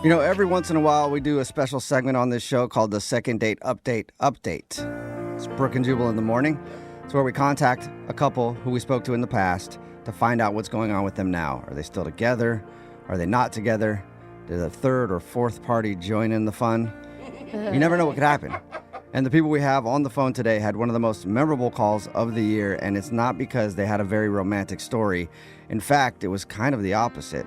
You know, every once in a while we do a special segment on this show called the Second Date Update. It's Brooke and Jubal in the morning. It's where we contact a couple who we spoke to in the past to find out what's going on with them now. Are they still together? Are they not together? Did a third or fourth party join in the fun? You never know what could happen. And the people we have on the phone today had one of the most memorable calls of the year, and it's not because they had a very romantic story. In fact, it was kind of the opposite.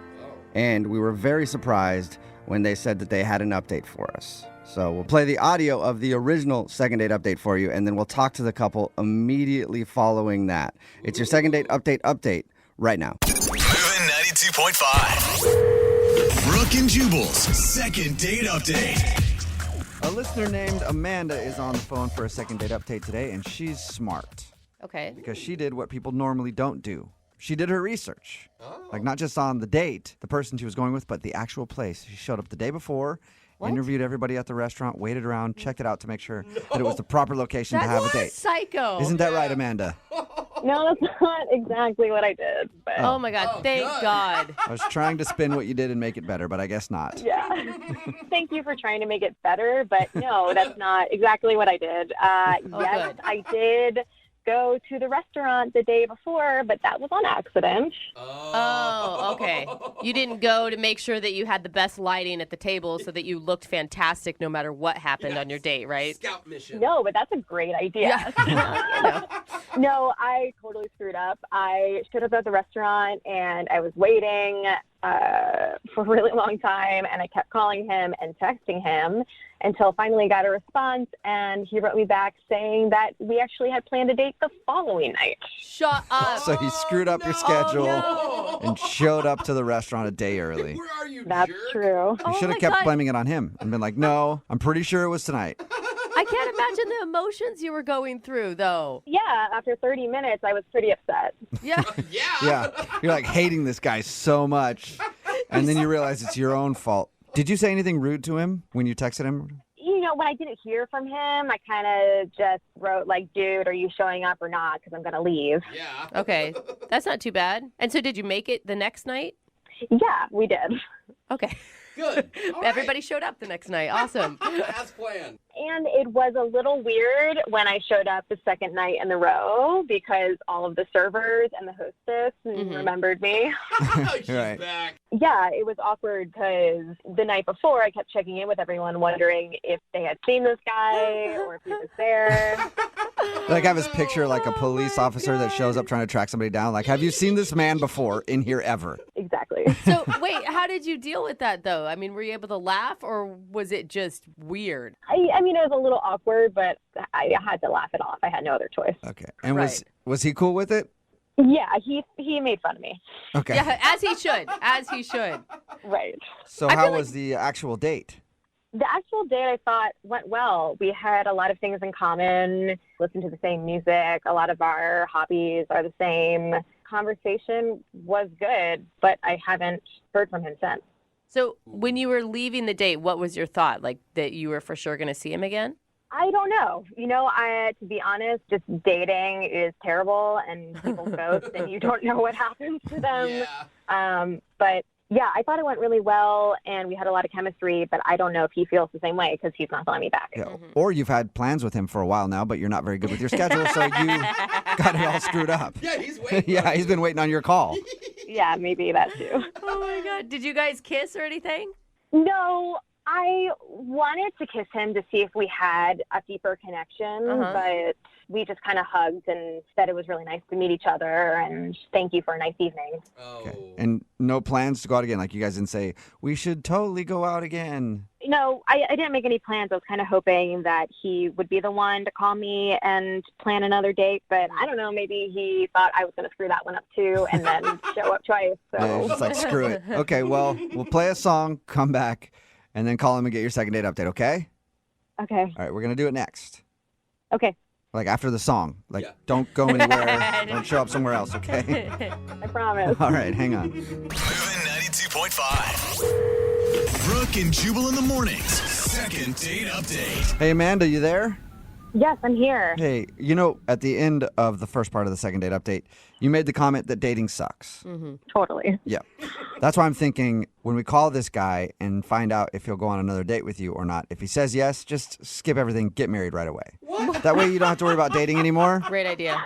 And we were very surprised when they said that they had an update for us. So we'll play the audio of the original Second Date Update for you, and then we'll talk to the couple immediately following that. It's your Second Date Update right now. Moving 92.5. Brooke and Jubal's Second Date Update. A listener named Amanda is on the phone for a Second Date Update today, and she's smart. Okay. Because she did what people normally don't do. She did her research. Like, not just on the date, the person she was going with, but the actual place. She showed up the day before, interviewed everybody at the restaurant, waited around, checked it out to make sure that it was the proper location to have a date. Psycho. Isn't that right, Amanda? No, that's not exactly what I did. But Oh my God. Thank God. I was trying to spin what you did and make it better, but I guess not. yeah. Thank you for trying to make it better, but no, that's not exactly what I did. Yes, good. I did go to the restaurant the day before, but that was on accident. Oh, okay. You didn't go to make sure that you had the best lighting at the table so that you looked fantastic no matter what happened on your date, right? Scout mission. No, but that's a great idea. No, I totally screwed up. I showed up at the restaurant and I was waiting for a really long time, and I kept calling him and texting him until finally got a response, and he wrote me back saying that we actually had planned a date the following night. Shut up. So he screwed up your schedule and showed up to the restaurant a day early. Where are you, That's jerk? true. You Oh should my have kept God. blaming it on him and been like, no, I'm pretty sure it was tonight. I can't imagine the emotions you were going through, though. Yeah, after 30 minutes, I was pretty upset. Yeah. Yeah. Yeah. You're like hating this guy so much. And then you realize it's your own fault. Did you say anything rude to him when you texted him? You know, when I didn't hear from him, I kind of just wrote, like, dude, are you showing up or not? Because I'm going to leave. Yeah. Okay. That's not too bad. And so did you make it the next night? Yeah, we did. Okay. Good. All right. Everybody showed up the next night. Awesome. As planned. And it was a little weird when I showed up the second night in a row because all of the servers and the hostess remembered me. She's Right. back. Yeah, it was awkward because the night before I kept checking in with everyone wondering if they had seen this guy or if he was there. Like, have his picture like a police officer that shows up trying to track somebody down. Like, have you seen this man before in here ever? Exactly. So, wait, how did you deal with that, though? I mean, were you able to laugh, or was it just weird? I mean, it was a little awkward, but I had to laugh it off. I had no other choice. Okay. And Right. was he cool with it? Yeah, he made fun of me. Okay. Yeah, as he should. As he should. Right. So I how feel like- was the actual date? The actual date, I thought, went well. We had a lot of things in common, listened to the same music. A lot of our hobbies are the same. Conversation was good, but I haven't heard from him since. So, when you were leaving the date, what was your thought? Like, that you were for sure going to see him again? I don't know. You know, to be honest, just dating is terrible, and people ghost, and you don't know what happens to them. Yeah. But yeah, I thought it went really well, and we had a lot of chemistry, but I don't know if he feels the same way because he's not calling me back. Yeah. Or you've had plans with him for a while now, but you're not very good with your schedule, so you got it all screwed up. Yeah, he's waiting. Yeah, he's been waiting on your call. Yeah, maybe that too. Oh, my God. Did you guys kiss or anything? No, I wanted to kiss him to see if we had a deeper connection, but we just kind of hugged and said it was really nice to meet each other and thank you for a nice evening. Oh. Okay. And no plans to go out again? Like, you guys didn't say, we should totally go out again? No, I didn't make any plans. I was kind of hoping that he would be the one to call me and plan another date, but I don't know, maybe he thought I was going to screw that one up too and then show up twice. Yeah, So it's just like, screw it. Okay, well, we'll play a song, come back, and then call him and get your second date update, okay? Okay. All right, we're going to do it next. Okay. Like, after the song. Like, Yeah. don't go anywhere. Don't show up somewhere else, okay? I promise. All right, hang on. Moving 92.5. Brooke and Jubal in the mornings. Second Date Update. Hey, Amanda, you there? Yes, I'm here. Hey, at the end of the first part of the second date update, you made the comment that dating sucks. Mm-hmm. Totally. Yeah. That's why I'm thinking when we call this guy and find out if he'll go on another date with you or not, if he says yes, just skip everything, get married right away. What? That way you don't have to worry about dating anymore. Great idea.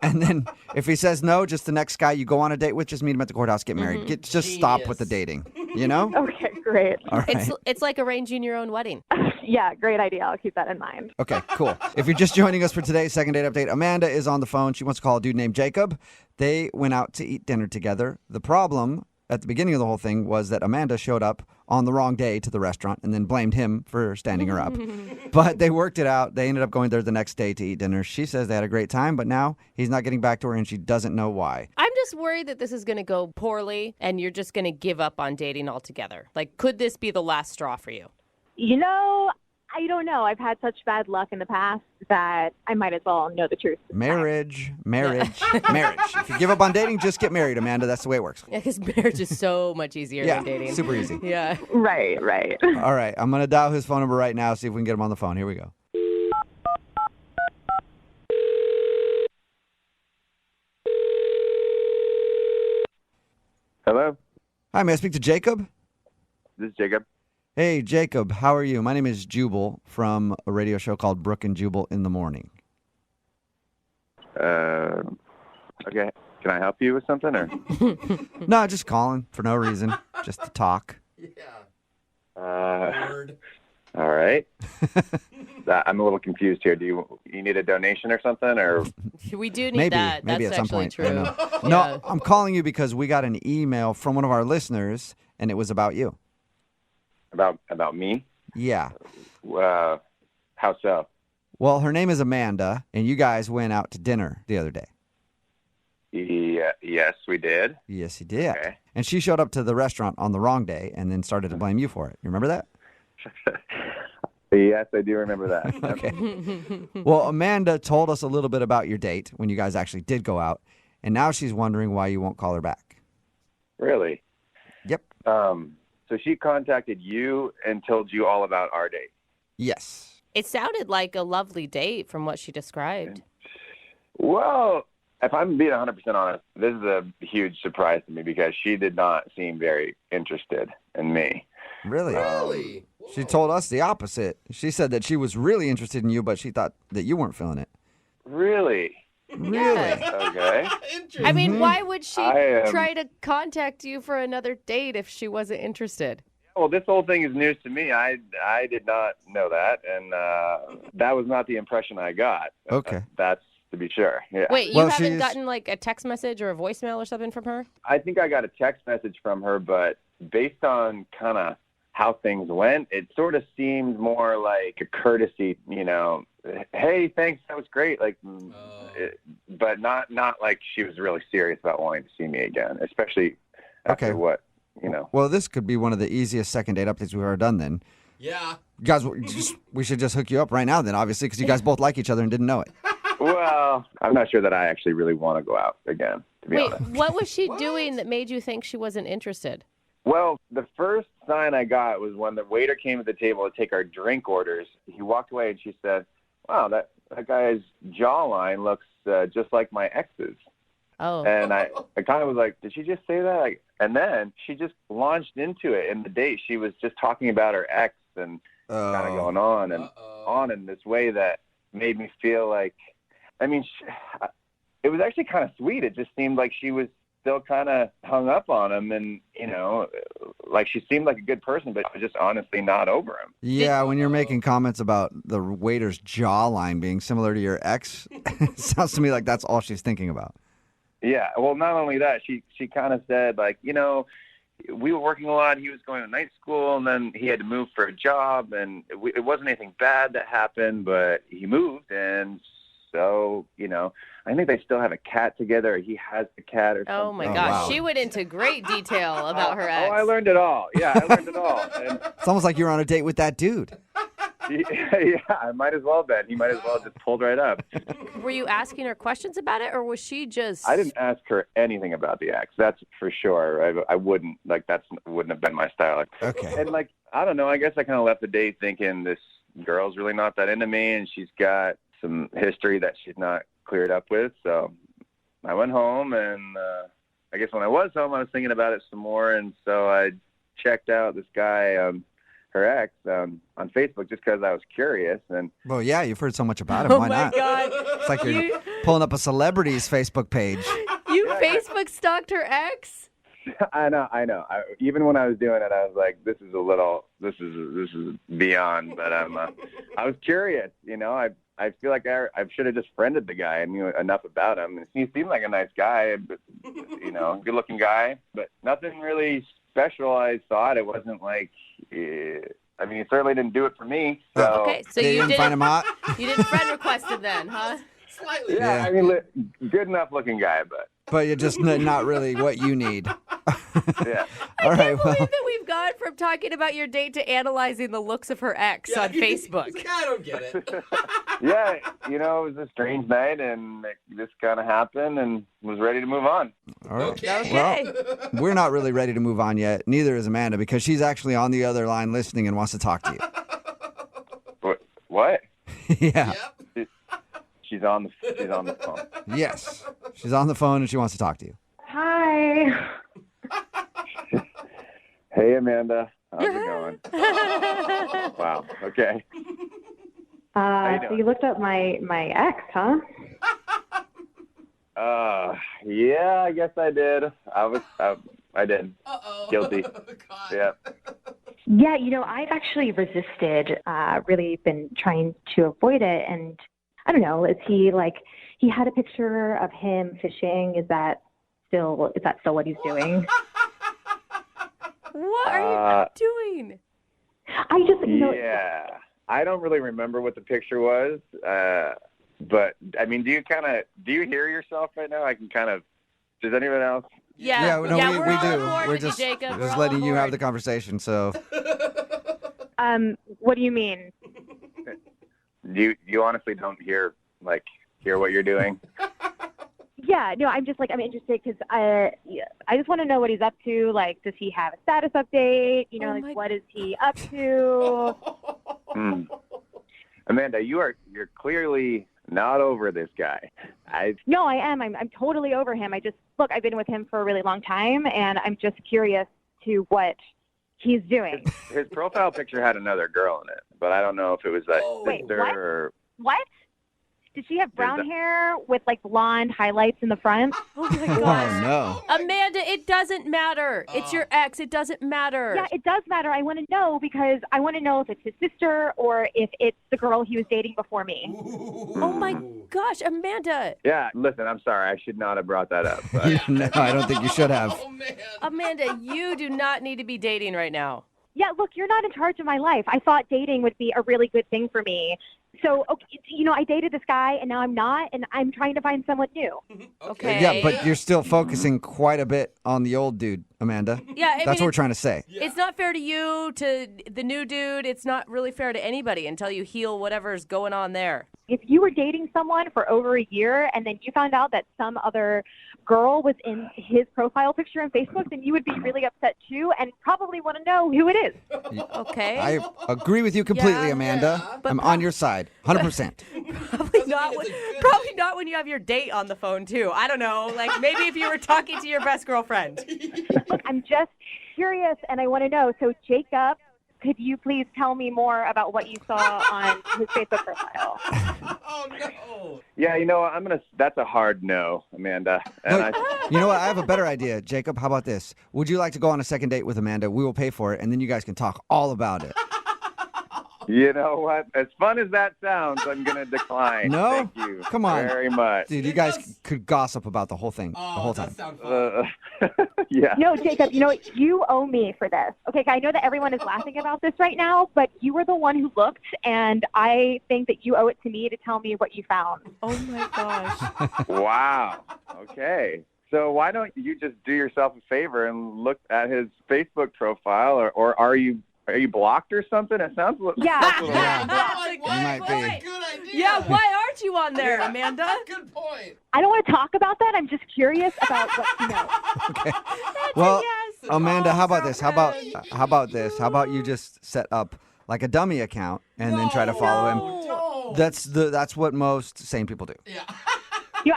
And then if he says no, just the next guy you go on a date with, just meet him at the courthouse, get married. Just stop with the dating, Okay, great. All right. It's like arranging your own wedding. Yeah, great idea. I'll keep that in mind. Okay, cool. If you're just joining us for today's second date update, Amanda is on the phone. She wants to call a dude named Jacob. They went out to eat dinner together. The problem at the beginning of the whole thing was that Amanda showed up on the wrong day to the restaurant and then blamed him for standing her up. But they worked it out. They ended up going there the next day to eat dinner. She says they had a great time, but now he's not getting back to her and she doesn't know why. I'm just worried that this is going to go poorly and you're just going to give up on dating altogether. Like, could this be the last straw for you? I don't know. I've had such bad luck in the past that I might as well know the truth. Marriage. If you give up on dating, just get married, Amanda. That's the way it works. Yeah, because marriage is so much easier than dating. Super easy. Yeah. Right. All right, I'm going to dial his phone number right now, see if we can get him on the phone. Here we go. Hello, Hi, may I speak to Jacob? this is Jacob. Hey, Jacob, how are you? My name is Jubal from a radio show called Brooke and Jubal in the Morning. Okay, can I help you with something or? No, just calling for no reason, just to talk. Word. All right. I'm a little confused here. Do you need a donation or something or? We do need Maybe that. at That's some actually point. true. I don't know. Yeah. No, I'm calling you because we got an email from one of our listeners, and it was about you. About me? Yeah. How so? Well, her name is Amanda, and you guys went out to dinner the other day. Yeah, yes, we did. Yes, you did. Okay. And she showed up to the restaurant on the wrong day and then started to blame you for it. You remember that? Yes, I do remember that. Okay. Well, Amanda told us a little bit about your date when you guys actually did go out, and now she's wondering why you won't call her back. Really? Yep. So she contacted you and told you all about our date. Yes. It sounded like a lovely date from what she described. Well, if I'm being 100% honest, this is a huge surprise to me because she did not seem very interested in me. Really? Really? She told us the opposite. She said that she was really interested in you, but she thought that you weren't feeling it. Really? Really? Okay. Interesting. I mean, why would she I am- try to contact you for another date if she wasn't interested? Well, this whole thing is news to me. I did not know that, and that was not the impression I got. Okay. That's to be sure. Yeah. Wait, you Well, haven't she's- gotten like a text message or a voicemail or something from her? I think I got a text message from her, but based on kind of how things went, it sort of seemed more like a courtesy, hey, thanks, that was great, but not like she was really serious about wanting to see me again, especially after Okay. what, Well, this could be one of the easiest second date updates we've ever done then. Yeah. Guys, we should just hook you up right now then, obviously, because you guys both like each other and didn't know it. Well, I'm not sure that I actually really want to go out again, to be Wait, honest. what was she doing that made you think she wasn't interested? Well, the first sign I got was when the waiter came to the table to take our drink orders. He walked away and she said, wow, that guy's jawline looks just like my ex's. Oh. And I kind of was like, did she just say that? And then she just launched into it. In the date, she was just talking about her ex and kind of going on and on in this way that made me feel like, it was actually kind of sweet. It just seemed like she was still kind of hung up on him and, like she seemed like a good person, but just honestly not over him. Yeah, when you're making comments about the waiter's jawline being similar to your ex, it sounds to me like that's all she's thinking about. Yeah. Well, not only that, she kind of said like, we were working a lot. He was going to night school and then he had to move for a job and it wasn't anything bad that happened, but he moved. And so, I think they still have a cat together. Or he has the cat or something. Oh my Oh, gosh, wow. she went into great detail about her ex. Oh, I learned it all. Yeah, I learned it all. And It's almost like you were on a date with that dude. yeah, I might as well been. He might as well have just pulled right up. Were you asking her questions about it, or was she just? I didn't ask her anything about the ex. That's for sure. I wouldn't wouldn't have been my style. Okay. And I don't know. I guess I kind of left the date thinking this girl's really not that into me, and she's got some history that she's not cleared up with. So I went home, and I guess when I was home, I was thinking about it some more, and so I checked out this guy, her ex, on Facebook, just because I was curious. And Well, yeah, you've heard so much about him. Oh Why my not? God. It's like you're pulling up a celebrity's Facebook page. You Facebook stalked her ex? I know. Even when I was doing it, I was like, this is beyond. But I was curious. I feel like I should have just friended the guy. I knew enough about him. And he seemed like a nice guy, but, good-looking guy. But nothing really special, I thought. It wasn't like, he certainly didn't do it for me. So. Okay, so you you didn't find him hot? You didn't friend request him then, huh? Slightly. Yeah, good enough-looking guy, but. But you're just not really what you need. Yeah. All right, I can't well. believe that we've gone from talking about your date to analyzing the looks of her ex on Facebook. I don't get it. Yeah, it was a strange night, and this kind of happened, and was ready to move on. All right. Okay. Well, we're not really ready to move on yet. Neither is Amanda, because she's actually on the other line listening and wants to talk to you. What? Yeah. Yep. She's on the phone. Yes. She's on the phone and she wants to talk to you. Hi. Hey, Amanda. How's it going? Wow. Okay. you So doing? you looked up my ex, huh? Yeah, I guess I did. I did. Uh-oh. Guilty. God. Yeah. Yeah, I've actually resisted, really been trying to avoid it. And I don't know, he had a picture of him fishing. Is that still what he's doing? What are you doing? I just, Yeah. I don't really remember what the picture was. But do you hear yourself right now? I can does anyone else? Yeah, no, we're we on do. board We're with just, you, Jacob. just We're letting on you have board. the conversation. So, what do you mean? You honestly don't hear what you're doing? Yeah, no, I'm interested because I just want to know what he's up to. Like, does he have a status update? What is he up to? Amanda, you're clearly not over this guy. No, I am. I'm totally over him. I've been with him for a really long time, and I'm just curious to what he's doing. His profile picture had another girl in it, but I don't know if it was that Wait, sister what? or. What? Did she have brown hair with blonde highlights in the front? Oh my oh gosh. no. Amanda, it doesn't matter. It's your ex. It doesn't matter. Yeah, it does matter. I want to know because I want to know if it's his sister or if it's the girl he was dating before me. Oh my gosh, Amanda. Yeah, listen, I'm sorry. I should not have brought that up. But No, I don't think you should have. Oh, man. Amanda, you do not need to be dating right now. Yeah, look, you're not in charge of my life. I thought dating would be a really good thing for me. So, okay, I dated this guy, and now I'm not, and I'm trying to find someone new. Okay. Yeah, but you're still focusing quite a bit on the old dude, Amanda. Yeah, That's what we're trying to say. It's not fair to you, to the new dude. It's not really fair to anybody until you heal whatever's going on there. If you were dating someone for over a year and then you found out that some other girl was in his profile picture on Facebook, then you would be really upset too and probably want to know who it is. Okay. I agree with you completely, Yeah, Amanda. but I'm on your side, 100%. Probably not, it's a good probably not when you have your date on the phone, too. I don't know. Like, maybe if you were talking to your best girlfriend. Look, I'm just curious and I want to know. So, Jacob, could you please tell me more about what you saw on his Facebook profile? Oh, no. yeah, that's a hard no, Amanda. And Look, you know what? I have a better idea. Jacob, how about this? Would you like to go on a second date with Amanda? We will pay for it, and then you guys can talk all about it. you know what? As fun as that sounds, I'm going to decline. No? Thank you Come on. very much. Dude, you guys could gossip about the whole thing the whole time. That sounds fun. Yeah. No, Jacob, you owe me for this. Okay, I know that everyone is laughing about this right now, but you were the one who looked, and I think that you owe it to me to tell me what you found. Oh, my gosh. Wow. Okay. So why don't you just do yourself a favor and look at his Facebook profile, or are you blocked or something? It sounds like Yeah. Yeah. That's a You might good be. point. Good idea. Yeah, why aren't you on there, Amanda? Good point. I don't want to talk about that. I'm just curious about what you know. Okay. Well, yes. Amanda, Oh, how about this? How about so this? How about you just set up like a dummy account and then try to follow him? No. That's what most sane people do. Yeah.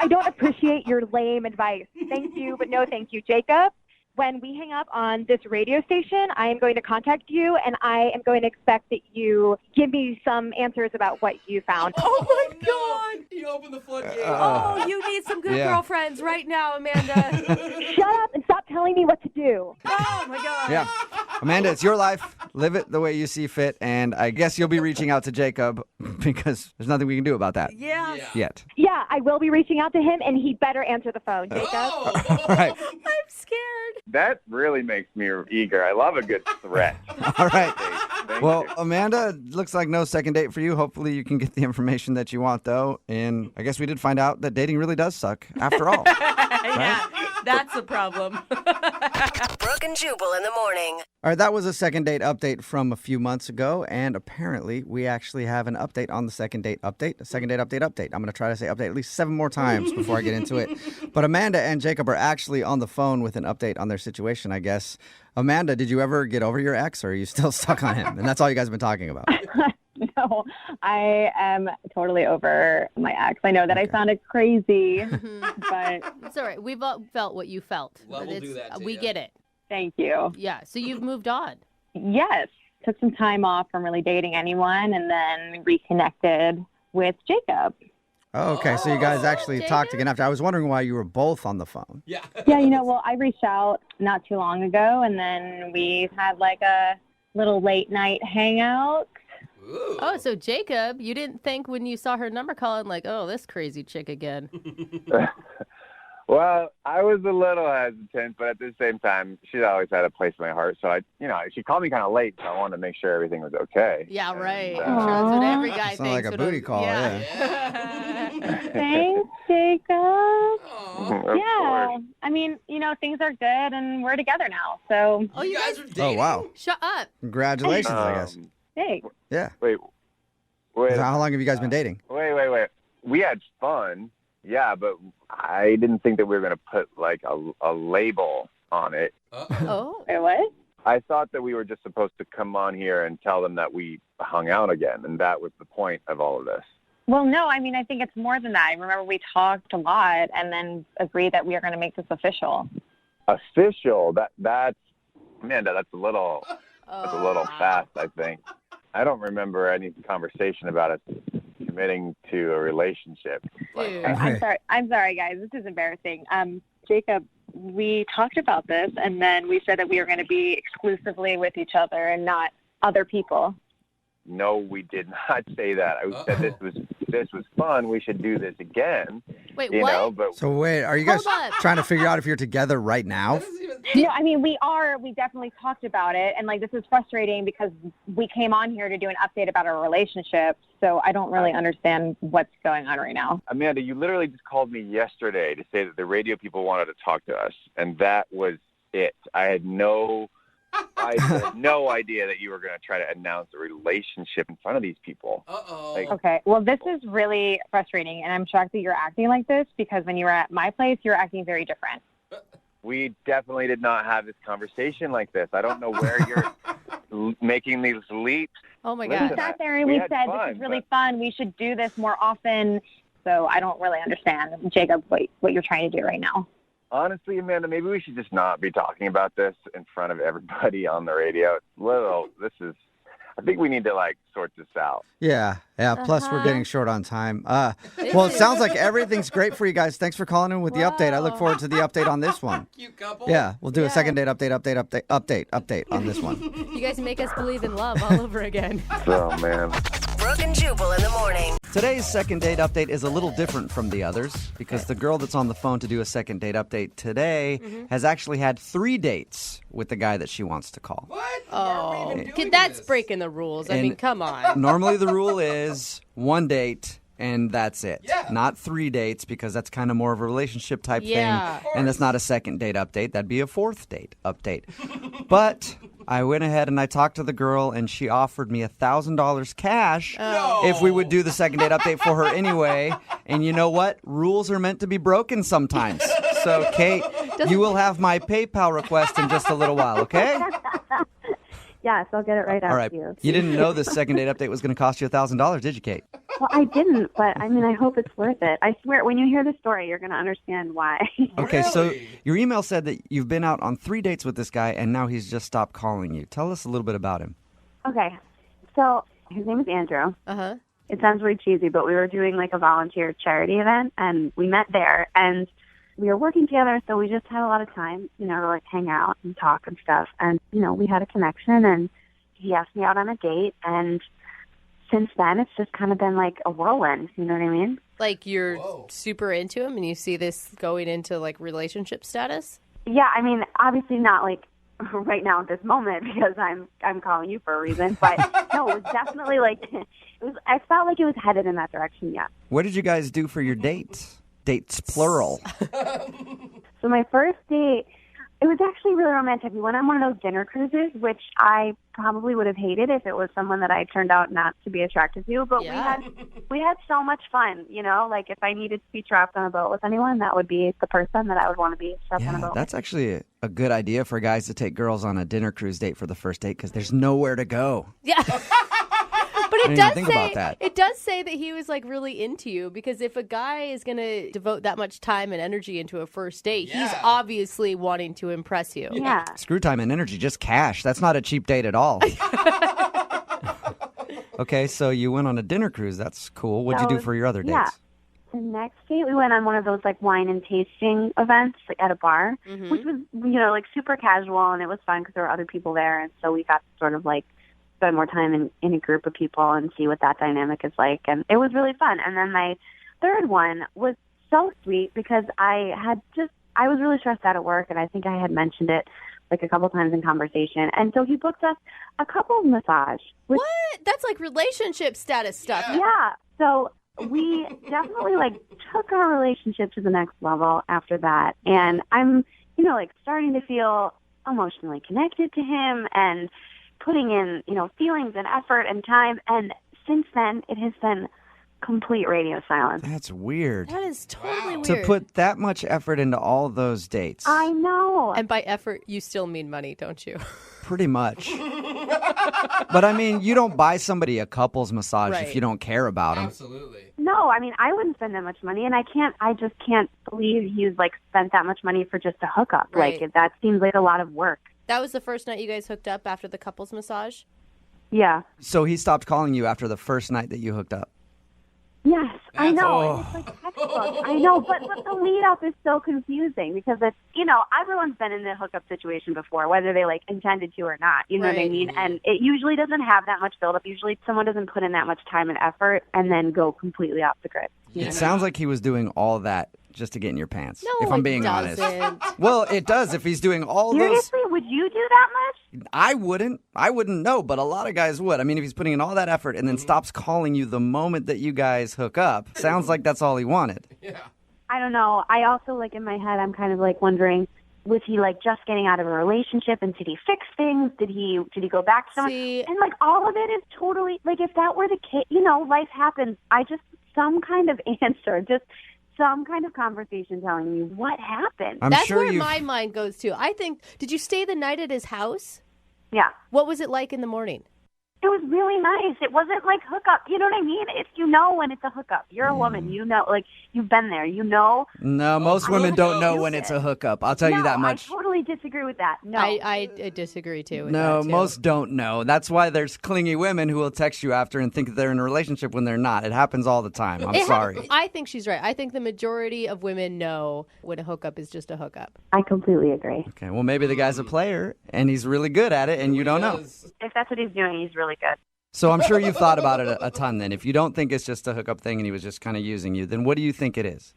I don't appreciate your lame advice. Thank you, but no thank you. Jacob, when we hang up on this radio station, I am going to contact you, and I am going to expect that you give me some answers about what you found. Oh, my God. He opened the floodgates. Oh, you need some good girlfriends right now, Amanda. Shut up and stop telling me what to do. Oh, my God. Yeah. Amanda, it's your life. Live it the way you see fit. And I guess you'll be reaching out to Jacob because there's nothing we can do about that Yeah. yet. Yeah, I will be reaching out to him, and he better answer the phone, Jacob. Oh. All right. I'm scared. That really makes me eager. I love a good threat. All right. Thank Well, you. Amanda, looks like no second date for you. Hopefully you can get the information that you want, though. And I guess we did find out that dating really does suck after all. Yeah, that's the problem. Brooke and Jubal in the morning. All right, that was a second date update from a few months ago, and apparently we actually have an update on the second date update. A second date update. I'm going to try to say update at least 7 more times before I get into it. But Amanda and Jacob are actually on the phone with an update on their situation, I guess. Amanda, did you ever get over your ex, or are you still stuck on him? And that's all you guys have been talking about. No, I am totally over my ex. I know that I sounded crazy, but It's all right. We've all felt what you felt. Well, But we'll do that to we you. get it. thank you. Yeah, so you've moved on. Yes, took some time off from really dating anyone and then reconnected with Jacob. Oh, okay, so you guys actually Jacob? talked again after. I was wondering why you were both on the phone. Yeah. Yeah, well, I reached out not too long ago, and then we had like a little late night hangout. Ooh. Oh, so Jacob, you didn't think when you saw her number calling, like, oh, this crazy chick again. Well, I was a little hesitant, but at the same time, she's always had a place in my heart. So she called me kind of late, so I wanted to make sure everything was okay. Yeah, right. And, I'm sure that's what every guy Sounded thinks. like a booty call, Thanks, Jacob. Aw. Of Yeah, course. I mean, things are good, and we're together now. So, Oh, You guys are dating? Oh, wow. Shut up. Congratulations, I guess. thanks. Yeah. Wait. How long have you guys been dating? Wait. We had fun, yeah, but I didn't think that we were going to put like a label on it. Uh-oh. Oh. Wait, what? I thought that we were just supposed to come on here and tell them that we hung out again, and that was the point of all of this. Well, no, I mean, I think it's more than that. I remember we talked a lot and then agreed that we are going to make this official. Official? That's Amanda. That's a little fast, I think. I don't remember any conversation about us committing to a relationship. Dude. I'm sorry, guys. This is embarrassing. Jacob, we talked about this, and then we said that we were going to be exclusively with each other and not other people. No, we did not say that. I said this was fun. We should do this again. Wait, You what? know, but So wait, are you guys Hold up. trying to figure out if you're together right now? That doesn't even- No, I mean, we definitely talked about it. And, this is frustrating because we came on here to do an update about our relationship. So I don't really understand what's going on right now. Amanda, you literally just called me yesterday to say that the radio people wanted to talk to us, and that was it. I had no idea that you were going to try to announce a relationship in front of these people. Uh-oh. Like- Okay. Well, this is really frustrating. And I'm shocked that you're acting like this because when you were at my place, you're acting very different. We definitely did not have this conversation like this. I don't know where you're making these leaps. Oh, my Listen, God. We sat there and we we had said, fun, this is really but- fun. We should do this more often. So I don't really understand, Jacob, what you're trying to do right now. Honestly, Amanda, maybe we should just not be talking about this in front of everybody on the radio. I think we need to sort this out. Yeah. Plus, we're Uh-huh. getting short on time. Well, it sounds like everything's great for you guys. Thanks for calling in with the update. I look Wow. forward to the update on this one. Cute couple. Yeah, we'll do Yeah. a second date update on this one. You guys make us believe in love all over again. Oh, man. Brooke and Jubal in the morning. Today's second date update is a little different from the others because the girl that's on the phone to do a second date update today has actually had 3 dates with the guy that she wants to call. What? Why are we even doing That's this? breaking the rules. I And- mean, come on. Normally the rule is 1 date and that's it. Yeah. Not 3 dates because that's kind of more of a relationship type Yeah. thing. And that's not a second date update. That'd be a 4th date update. But I went ahead and I talked to the girl and she offered me $1,000 cash if we would do the second date update for her anyway. And you know what? Rules are meant to be broken sometimes. So, Kate, you will have my PayPal request in just a little while, okay? Yes, I'll get it right All right. You didn't know this second date update was going to cost you $1,000, did you, Kate? Well, I didn't, but I mean, I hope it's worth it. I swear, when you hear the story, you're going to understand why. Okay, so Really? your email said that you've been out on 3 dates with this guy, and now he's just stopped calling you. Tell us a little bit about him. Okay, so his name is Andrew. Uh-huh. It sounds really cheesy, but we were doing like a volunteer charity event, and we met there, and we were working together, so we just had a lot of time, to like hang out and talk and stuff. And, we had a connection, and he asked me out on a date, and since then, it's just kind of been like a whirlwind, you know what I mean? Like you're Whoa. super into him and you see this going into like relationship status? Yeah, I mean, obviously not like right now at this moment because I'm calling you for a reason, but no, it was definitely like I felt like it was headed in that direction. Yeah. What did you guys do for your dates? Dates plural. So my first date, it was actually really romantic. We went on one of those dinner cruises, which I probably would have hated if it was someone that I turned out not to be attracted to. But Yeah. we had so much fun, Like if I needed to be trapped on a boat with anyone, that would be the person that I would want to be trapped on a Yeah, boat. that's actually a good idea for guys to take girls on a dinner cruise date for the first date because there's nowhere to go. Yeah. But I it didn't does even think say about that. it does say that he was like really into you because if a guy is going to devote that much time and energy into a first date, he's Yeah. obviously wanting to impress you. Yeah. Screw time and energy, just cash. That's not a cheap date at all. Okay, so you went on a dinner cruise. That's cool. What'd you do for your other dates? Yeah. The next date, we went on one of those like wine and tasting events like, at a bar, which was like super casual, and it was fun because there were other people there, and so we got to sort of like spend more time in a group of people and see what that dynamic is like, and it was really fun. And then my third one was so sweet because I was really stressed out at work, and I think I had mentioned it like a couple times in conversation, and so he booked us a couples massage. Which, What? That's like relationship status stuff. yeah. So we definitely like took our relationship to the next level after that. And I'm, like starting to feel emotionally connected to him and putting in, feelings and effort and time. And since then, it has been complete radio silence. That's weird. That is totally To weird. put that much effort into all those dates. I know. And by effort, you still mean money, don't you? Pretty much. But I mean, you don't buy somebody a couples massage Right. if you don't care about them. Absolutely. No, I mean, I wouldn't spend that much money, and I just can't believe he's like spent that much money for just a hookup. Right. Like, that seems like a lot of work. That was the first night you guys hooked up after the couples massage? Yeah. So he stopped calling you after the first night that you hooked up. Yes, I That's- know. And it's like textbook. I know, but the lead up is so confusing because it's, everyone's been in the hookup situation before, whether they like intended to or not. You know what I Right. mean? And it usually doesn't have that much build up. Usually someone doesn't put in that much time and effort and then go completely off the grid. It sounds like he was doing all that just to get in your pants, No, if I'm it being honest. doesn't. Well, it does if he's doing all those. Seriously, would you do that much? I wouldn't know, but a lot of guys would. I mean, if he's putting in all that effort and then stops calling you the moment that you guys hook up, sounds like that's all he wanted. Yeah. I don't know. I also, like, in my head, I'm kind of like wondering, was he like just getting out of a relationship and did he fix things? Did he go back to someone? See- And like all of it is totally like, if that were the case, life happens. Some kind of answer, just some kind of conversation telling me what happened. I'm That's sure where you. my mind goes to. I think, did you stay the night at his house? Yeah. What was it like in the morning? It was really nice. It wasn't like hookup. You know what I mean? It's, when it's a hookup. You're a woman. Like, you've been there. No, most women don't know you when did. it's a hookup. I'll tell you that much. I totally disagree with that. No. I disagree too. With No, that too. most don't know. That's why there's clingy women who will text you after and think that they're in a relationship when they're not. It happens all the time. I'm sorry. I think she's right. I think the majority of women know when a hookup is just a hookup. I completely agree. Okay, well, maybe the guy's a player and he's really good at it and you don't know. If that's what he's doing, he's really good. So I'm sure you've thought about it a ton then. If you don't think it's just a hookup thing and he was just kind of using you, then what do you think it is?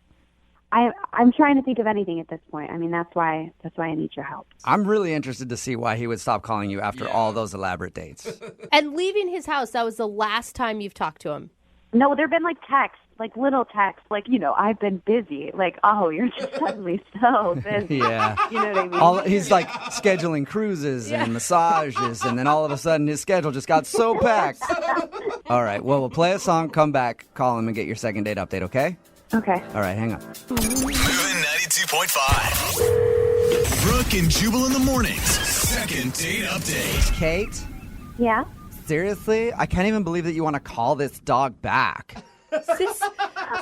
I'm trying to think of anything at this point. I mean, that's why I need your help. I'm really interested to see why he would stop calling you after all those elaborate dates. And leaving his house, that was the last time you've talked to him. No, there've been like texts, like little texts, like, I've been busy. Like, oh, you're just suddenly so busy. Yeah. You know what I mean? He's like scheduling cruises and massages, and then all of a sudden his schedule just got so packed. All right, well, we'll play a song, come back, call him, and get your second date update, okay? Okay. All right, hang on. Moving 92.5. Brooke and Jubal in the mornings. Second date update. Kate, Yeah? seriously? I can't even believe that you want to call this dog back.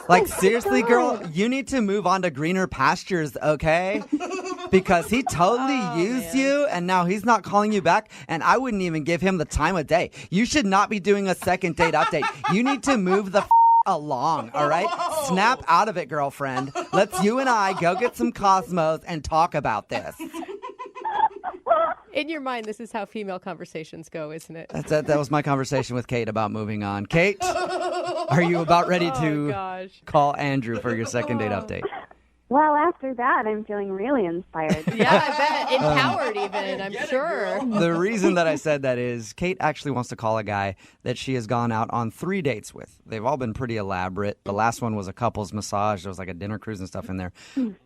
Like, seriously, girl, you need to move on to greener pastures, okay? Because he totally used you, and now he's not calling you back, and I wouldn't even give him the time of day. You should not be doing a second date update. You need to move the along, all right? Snap out of it, girlfriend. Let's you and I go get some Cosmos and talk about this. In your mind, this is how female conversations go, isn't it? That was my conversation with Kate about moving on. Kate, are you about ready to call Andrew for your second date update? Well, after that, I'm feeling really inspired. Yeah, I bet. Empowered even, I'm sure. The reason that I said that is Kate actually wants to call a guy that she has gone out on 3 dates with. They've all been pretty elaborate. The last one was a couple's massage. There was like a dinner cruise and stuff in there.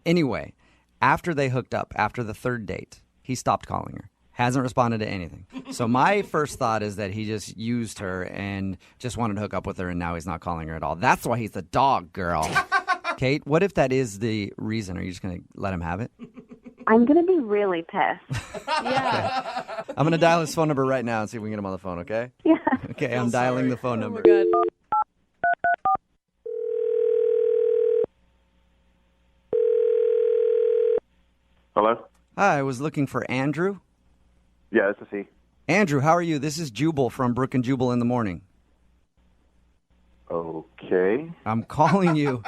Anyway, after they hooked up, after the third date, he stopped calling her. Hasn't responded to anything. So my first thought is that he just used her and just wanted to hook up with her, and now he's not calling her at all. That's why he's a dog, girl. Kate, what if that is the reason? Are you just going to let him have it? I'm going to be really pissed. Yeah. Okay. I'm going to dial his phone number right now and see if we can get him on the phone, okay? Yeah. Okay, I'm dialing the phone number. Oh, my God. Hello? Hi, I was looking for Andrew. Yeah, this is he. Andrew, how are you? This is Jubal from Brooke and Jubal in the morning. Okay. I'm calling you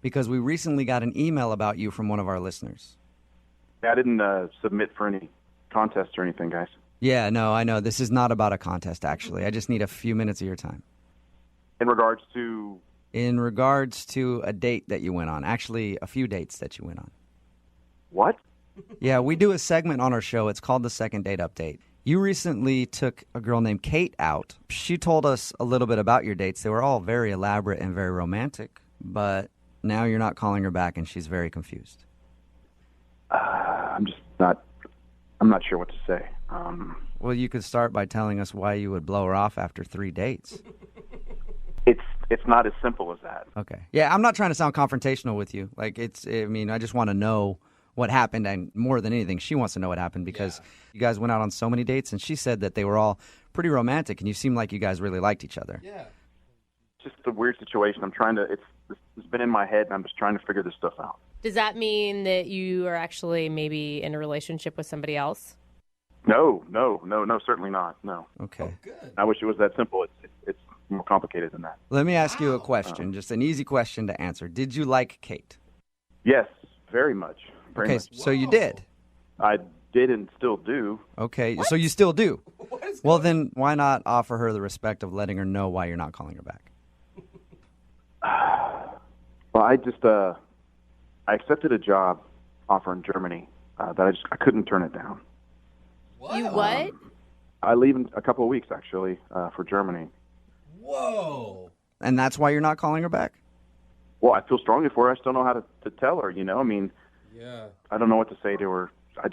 because we recently got an email about you from one of our listeners. I didn't submit for any contests or anything, guys. Yeah, no, I know. This is not about a contest, actually. I just need a few minutes of your time. In regards to... In regards to a date that you went on. Actually, a few dates that you went on. What? Yeah, we do a segment on our show. It's called the Second Date Update. You recently took a girl named Kate out. She told us a little bit about your dates. They were all very elaborate and very romantic, but now you're not calling her back and she's very confused. I'm not sure what to say. Well, you could start by telling us why you would blow her off after 3 dates. It's not as simple as that. Okay. Yeah, I'm not trying to sound confrontational with you. I just want to know what happened, and more than anything, she wants to know what happened because you guys went out on so many dates, and she said that they were all pretty romantic, and you seemed like you guys really liked each other. Yeah. Just a weird situation. It's been in my head, and I'm just trying to figure this stuff out. Does that mean that you are actually maybe in a relationship with somebody else? No, certainly not. No. Okay. I wish it was that simple. It's more complicated than that. Let me ask you a question, just an easy question to answer. Did you like Kate? Yes, very much. Very much. So you did? I did and still do. Okay, so you still do? Well, then why not offer her the respect of letting her know why you're not calling her back? Well, I accepted a job offer in Germany that I couldn't turn it down. You what? I leave in a couple of weeks, actually, for Germany. Whoa. And that's why you're not calling her back? Well, I feel strongly for her. I still know how to tell her, I mean, Yeah. I don't know what to say to her. I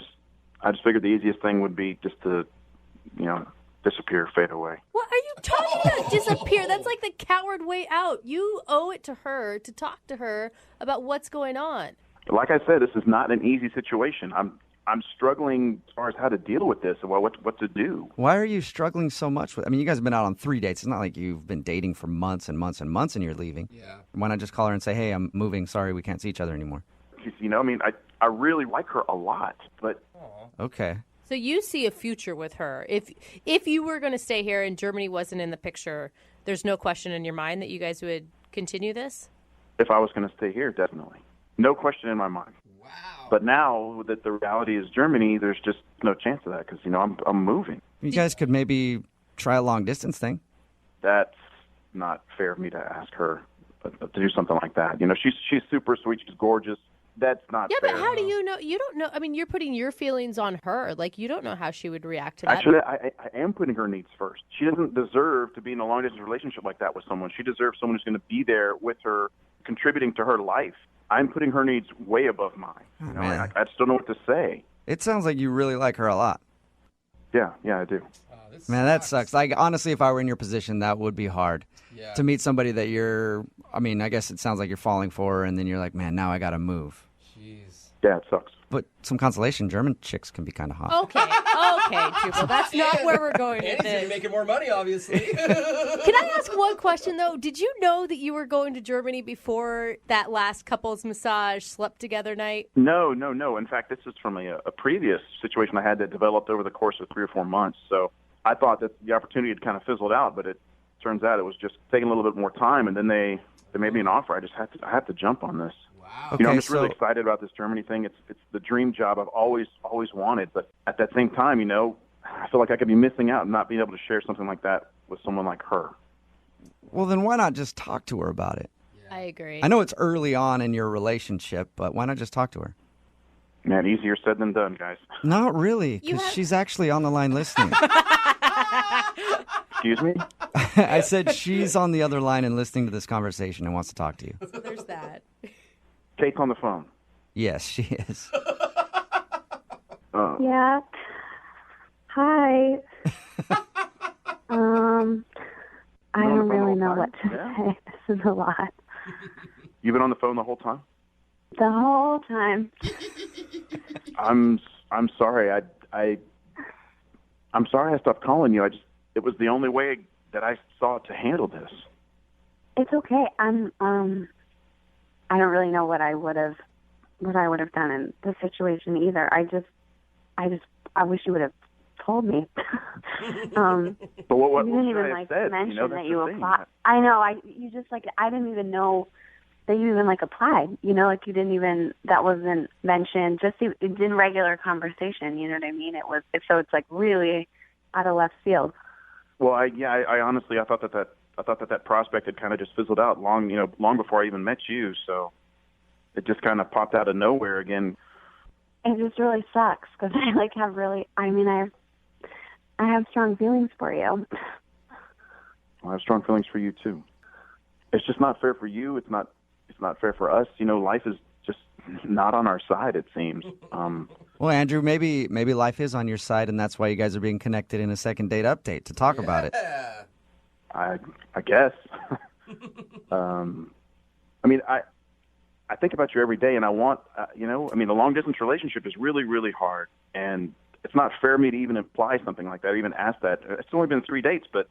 just figured the easiest thing would be just to, disappear, fade away. What are you talking about? Disappear? That's like the coward way out. You owe it to her to talk to her about what's going on. Like I said, this is not an easy situation. I'm struggling as far as how to deal with this and what to do. Why are you struggling so much with? I mean, you guys have been out on 3 dates. It's not like you've been dating for months and months and months and you're leaving. Yeah. Why not just call her and say, hey, I'm moving. Sorry, we can't see each other anymore. I really like her a lot, but... Okay. So you see a future with her. If you were going to stay here and Germany wasn't in the picture, there's no question in your mind that you guys would continue this? If I was going to stay here, definitely. No question in my mind. Wow. But now that the reality is Germany, there's just no chance of that because, I'm moving. You guys could maybe try a long distance thing. That's not fair of me to ask her to do something like that. She's super sweet. She's gorgeous. That's not fair. Yeah, but how do you know? You don't know. I mean, you're putting your feelings on her. Like, you don't know how she would react to that. Actually, I am putting her needs first. She doesn't deserve to be in a long-distance relationship like that with someone. She deserves someone who's going to be there with her, contributing to her life. I'm putting her needs way above mine. Man. I just don't know what to say. It sounds like you really like her a lot. Yeah, I do. Man, that sucks. Like, honestly, if I were in your position, that would be hard. Yeah. To meet somebody that I guess it sounds like you're falling for, and then you're like, man, now I got to move. Jeez. Yeah, it sucks. but some consolation, German chicks can be kind of hot. Okay, Jubal, that's not where we're going with Annie's gonna be this. making more money, obviously. Can I ask one question, though? Did you know that you were going to Germany before that last couples massage slept together night? No. In fact, this is from a previous situation I had that developed over the course of 3 or 4 months. So I thought that the opportunity had kind of fizzled out, but it turns out it was just taking a little bit more time, and then they made me an offer. I had to jump on this. Wow. Okay, I'm just really excited about this Germany thing. It's the dream job I've always wanted, but at that same time, I feel like I could be missing out and not being able to share something like that with someone like her. Well, then why not just talk to her about it? I agree. I know it's early on in your relationship, but why not just talk to her? Man, easier said than done, guys. Not really, because she's actually on the line listening. Excuse me? I said she's on the other line and listening to this conversation and wants to talk to you. So there's that. Kate's on the phone. Yes, she is. Yeah. Hi. I don't really know what to say. This is a lot. You've been on the phone the whole time? The whole time. I'm sorry. I'm sorry I stopped calling you. It was the only way that I saw to handle this. It's okay. I don't really know what I would have done in this situation either. I wish you would have told me. But what you didn't should even I have said? mention That's that the you thing. applied. I know. I didn't even know that you even applied. You didn't even, that wasn't mentioned. Just in regular conversation. You know what I mean? It's really out of left field. Well, I honestly thought that prospect had kind of just fizzled out long before I even met you. So it just kind of popped out of nowhere again. It just really sucks because I have strong feelings for you. I have strong feelings for you too. It's just not fair for you. It's not fair for us. Life is just not on our side, it seems. Well, Andrew, maybe life is on your side, and that's why you guys are being connected in a second date update to talk about it. I guess. I think about you every day, and I want, the long-distance relationship is really, really hard, and it's not fair of me to even imply something like that, or even ask that. It's only been 3 dates, but,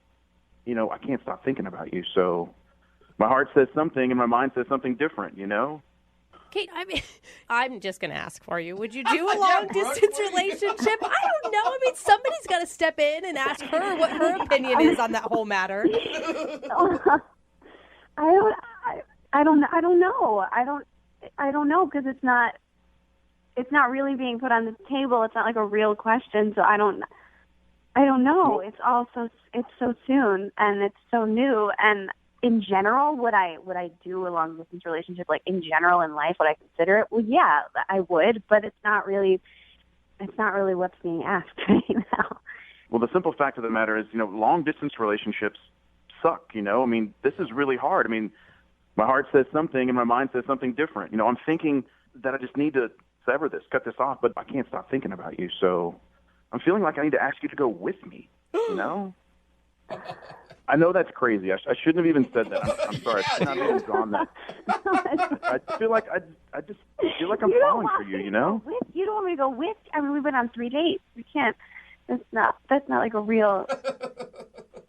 I can't stop thinking about you, so my heart says something, and my mind says something different, Kate, I'm just going to ask for you. Would you do a long-distance relationship? I don't know. Somebody's got to step in and ask her what her opinion is on that whole matter. I don't know. I don't know because it's not really being put on the table. It's not like a real question. So I don't know. It's so soon and it's so new. And in general, would I do a long distance relationship? Like in general in life, would I consider it? Well, yeah, I would, but it's not really what's being asked right now. Well, the simple fact of the matter is, long distance relationships suck. This is really hard. My heart says something and my mind says something different. I'm thinking that I just need to sever this, cut this off, but I can't stop thinking about you. So I'm feeling like I need to ask you to go with me, I know that's crazy. I shouldn't have even said that. I'm sorry. I should not have even gone that. I feel like I just feel like I'm falling for you, You don't want me to go with? We've been on 3 dates. We can't. That's not like a real.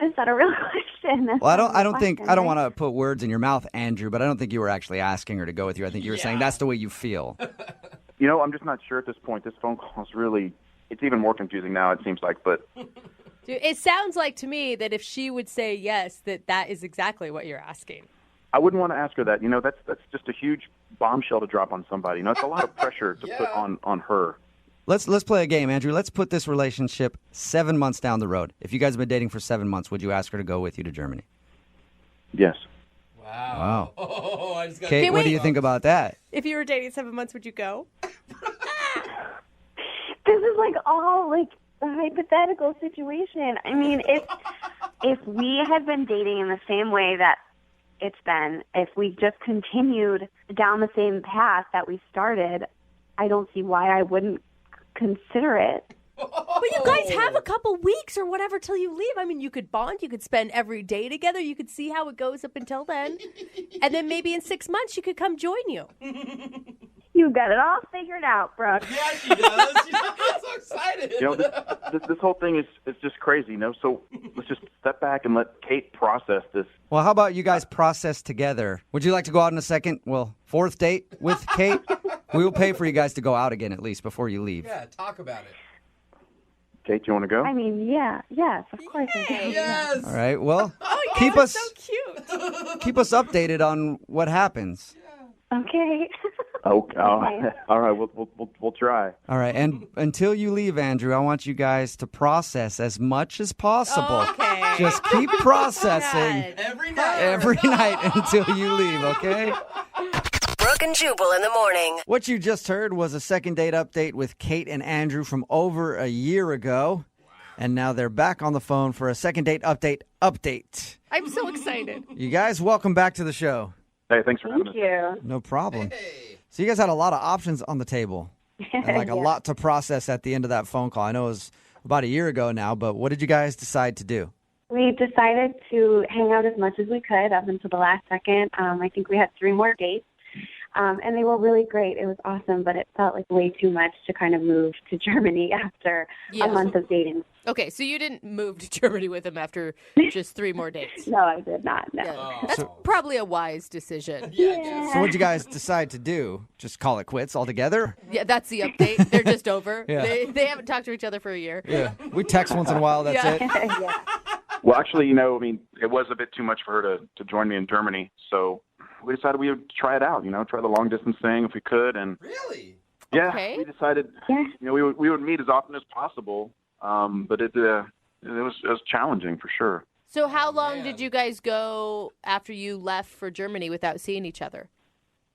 It's not a real question. Well, I don't want to put words in your mouth, Andrew, but I don't think you were actually asking her to go with you. I think you were saying that's the way you feel. I'm just not sure at this point. This phone call is really, it's even more confusing now, it seems like, but. Dude, it sounds like to me that if she would say yes, that is exactly what you're asking. I wouldn't want to ask her that. That's just a huge bombshell to drop on somebody. It's a lot of pressure to put on her. Let's play a game, Andrew. Let's put this relationship 7 months down the road. If you guys have been dating for 7 months, would you ask her to go with you to Germany? Yes. Wow. Oh, I just got Kate, what do you think about that? If you were dating 7 months, would you go? This is all a hypothetical situation. If we had been dating in the same way that it's been, if we just continued down the same path that we started, I don't see why I wouldn't consider it. But you guys have a couple weeks or whatever till you leave. You could bond. You could spend every day together. You could see how it goes up until then. And then maybe in 6 months you could come join you. You got it all figured out, Brooke. Yeah, she does. She's so excited. This whole thing is just crazy, So let's just step back and let Kate process this. Well, how about you guys process together? Would you like to go out on a second, fourth date with Kate? We will pay for you guys to go out again at least before you leave. Yeah, talk about it. Kate, you want to go? I mean, yes, of course. Yes. All right. Well, Keep keep us so cute. keep us updated on what happens. Okay. Okay. All right. We'll try. All right. And until you leave, Andrew, I want you guys to process as much as possible. Okay. Just keep processing Every night. every night until you leave, okay? Brooke and Jubal in the morning. What you just heard was a second date update with Kate and Andrew from over a year ago. And now they're back on the phone for a second date update. I'm so excited. You guys, welcome back to the show. Hey, thanks for having Thank us. you. No problem. Hey. So you guys had a lot of options on the table and a lot to process at the end of that phone call. I know it was about a year ago now, but what did you guys decide to do? We decided to hang out as much as we could up until the last second. I think we had 3 more dates. And they were really great. It was awesome, but it felt like way too much to kind of move to Germany after a month of dating. Okay, so you didn't move to Germany with him after just 3 more dates. No, I did not. No. Yeah. That's probably a wise decision. Yeah. So what did you guys decide to do? Just call it quits altogether? Yeah, that's the update. They're just over. Yeah. They haven't talked to each other for a year. Yeah. We text once in a while, that's it. Yeah. Well, actually, it was a bit too much for her to join me in Germany, so we decided we would try it out. Try the long distance thing if we could, and Really? yeah, Okay. we decided. We would meet as often as possible, but it was challenging for sure. So how long did you guys go after you left for Germany without seeing each other?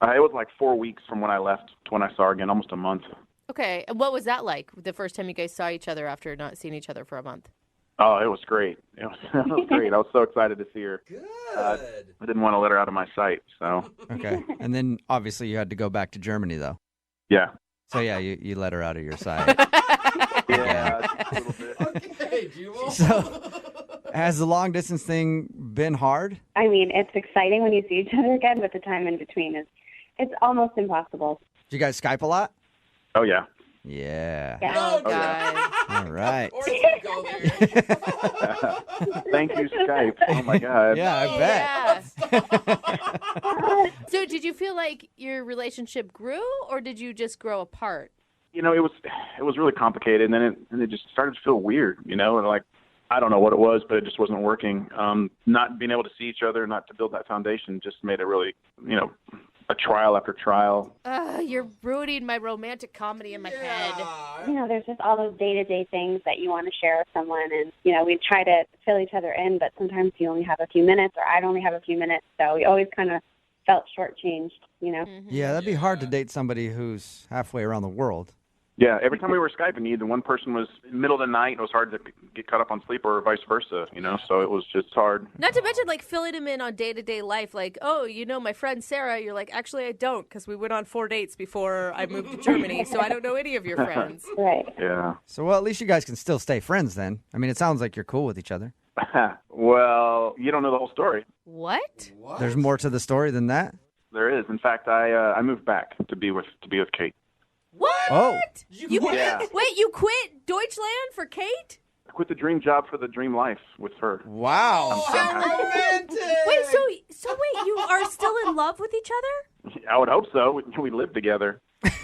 It was like 4 weeks from when I left to when I saw her again, almost a month. Okay, and what was that like the first time you guys saw each other after not seeing each other for a month? Oh, it was great. It was great. I was so excited to see her. Good. I didn't want to let her out of my sight, so Okay. And then obviously you had to go back to Germany, though. yeah. So yeah, you let her out of your sight. Yeah, a little bit. Okay, Jubal. So has the long distance thing been hard? I mean, it's exciting when you see each other again, but the time in between it's almost impossible. Do you guys Skype a lot? Oh yeah. Yeah. Oh, yeah. God. All right. Of course we go there. Thank you, Skype. Oh my God. Yeah, I bet. Yeah. So did you feel like your relationship grew, or did you just grow apart? It was really complicated, and then it just started to feel weird. And like I don't know what it was, but it just wasn't working. Not being able to see each other, not to build that foundation, just made it really, a trial after trial. You're ruining my romantic comedy in my head. There's just all those day-to-day things that you want to share with someone. And, we try to fill each other in, but sometimes you only have a few minutes, or I'd only have a few minutes. So we always kind of felt shortchanged, Yeah, that'd be hard to date somebody who's halfway around the world. Yeah, every time we were Skyping, either one person was in the middle of the night, it was hard to get caught up on sleep, or vice versa, so it was just hard. Not to mention, filling him in on day-to-day life. My friend Sarah, you're like, actually, I don't, because we went on 4 dates before I moved to Germany, so I don't know any of your friends. Right. Yeah. So, at least you guys can still stay friends then. I mean, it sounds like you're cool with each other. Well, you don't know the whole story. What? There's more to the story than that? There is. In fact, I moved back to be with Kate. What? Oh. You quit? Yeah. Wait, you quit Deutschland for Kate? I quit the dream job for the dream life with her. Wow. How romantic. Wait, so wait, you are still in love with each other? I would hope so. We live together.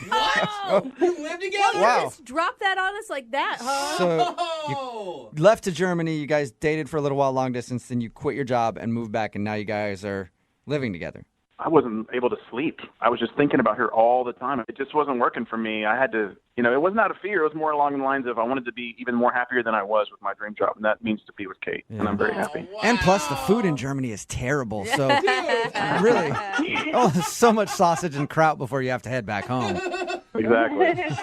Oh. You live together? Wow. Just drop that on us like that, huh? So Oh. you left to Germany, you guys dated for a little while long distance, then you quit your job and moved back, and now you guys are living together. I wasn't able to sleep. I was just thinking about her all the time. It just wasn't working for me. I had to, it wasn't out of fear. It was more along the lines of I wanted to be even more happier than I was with my dream job, and that means to be with Kate, and I'm very happy. Wow. And plus, the food in Germany is terrible. So, really, so much sausage and kraut before you have to head back home. Exactly.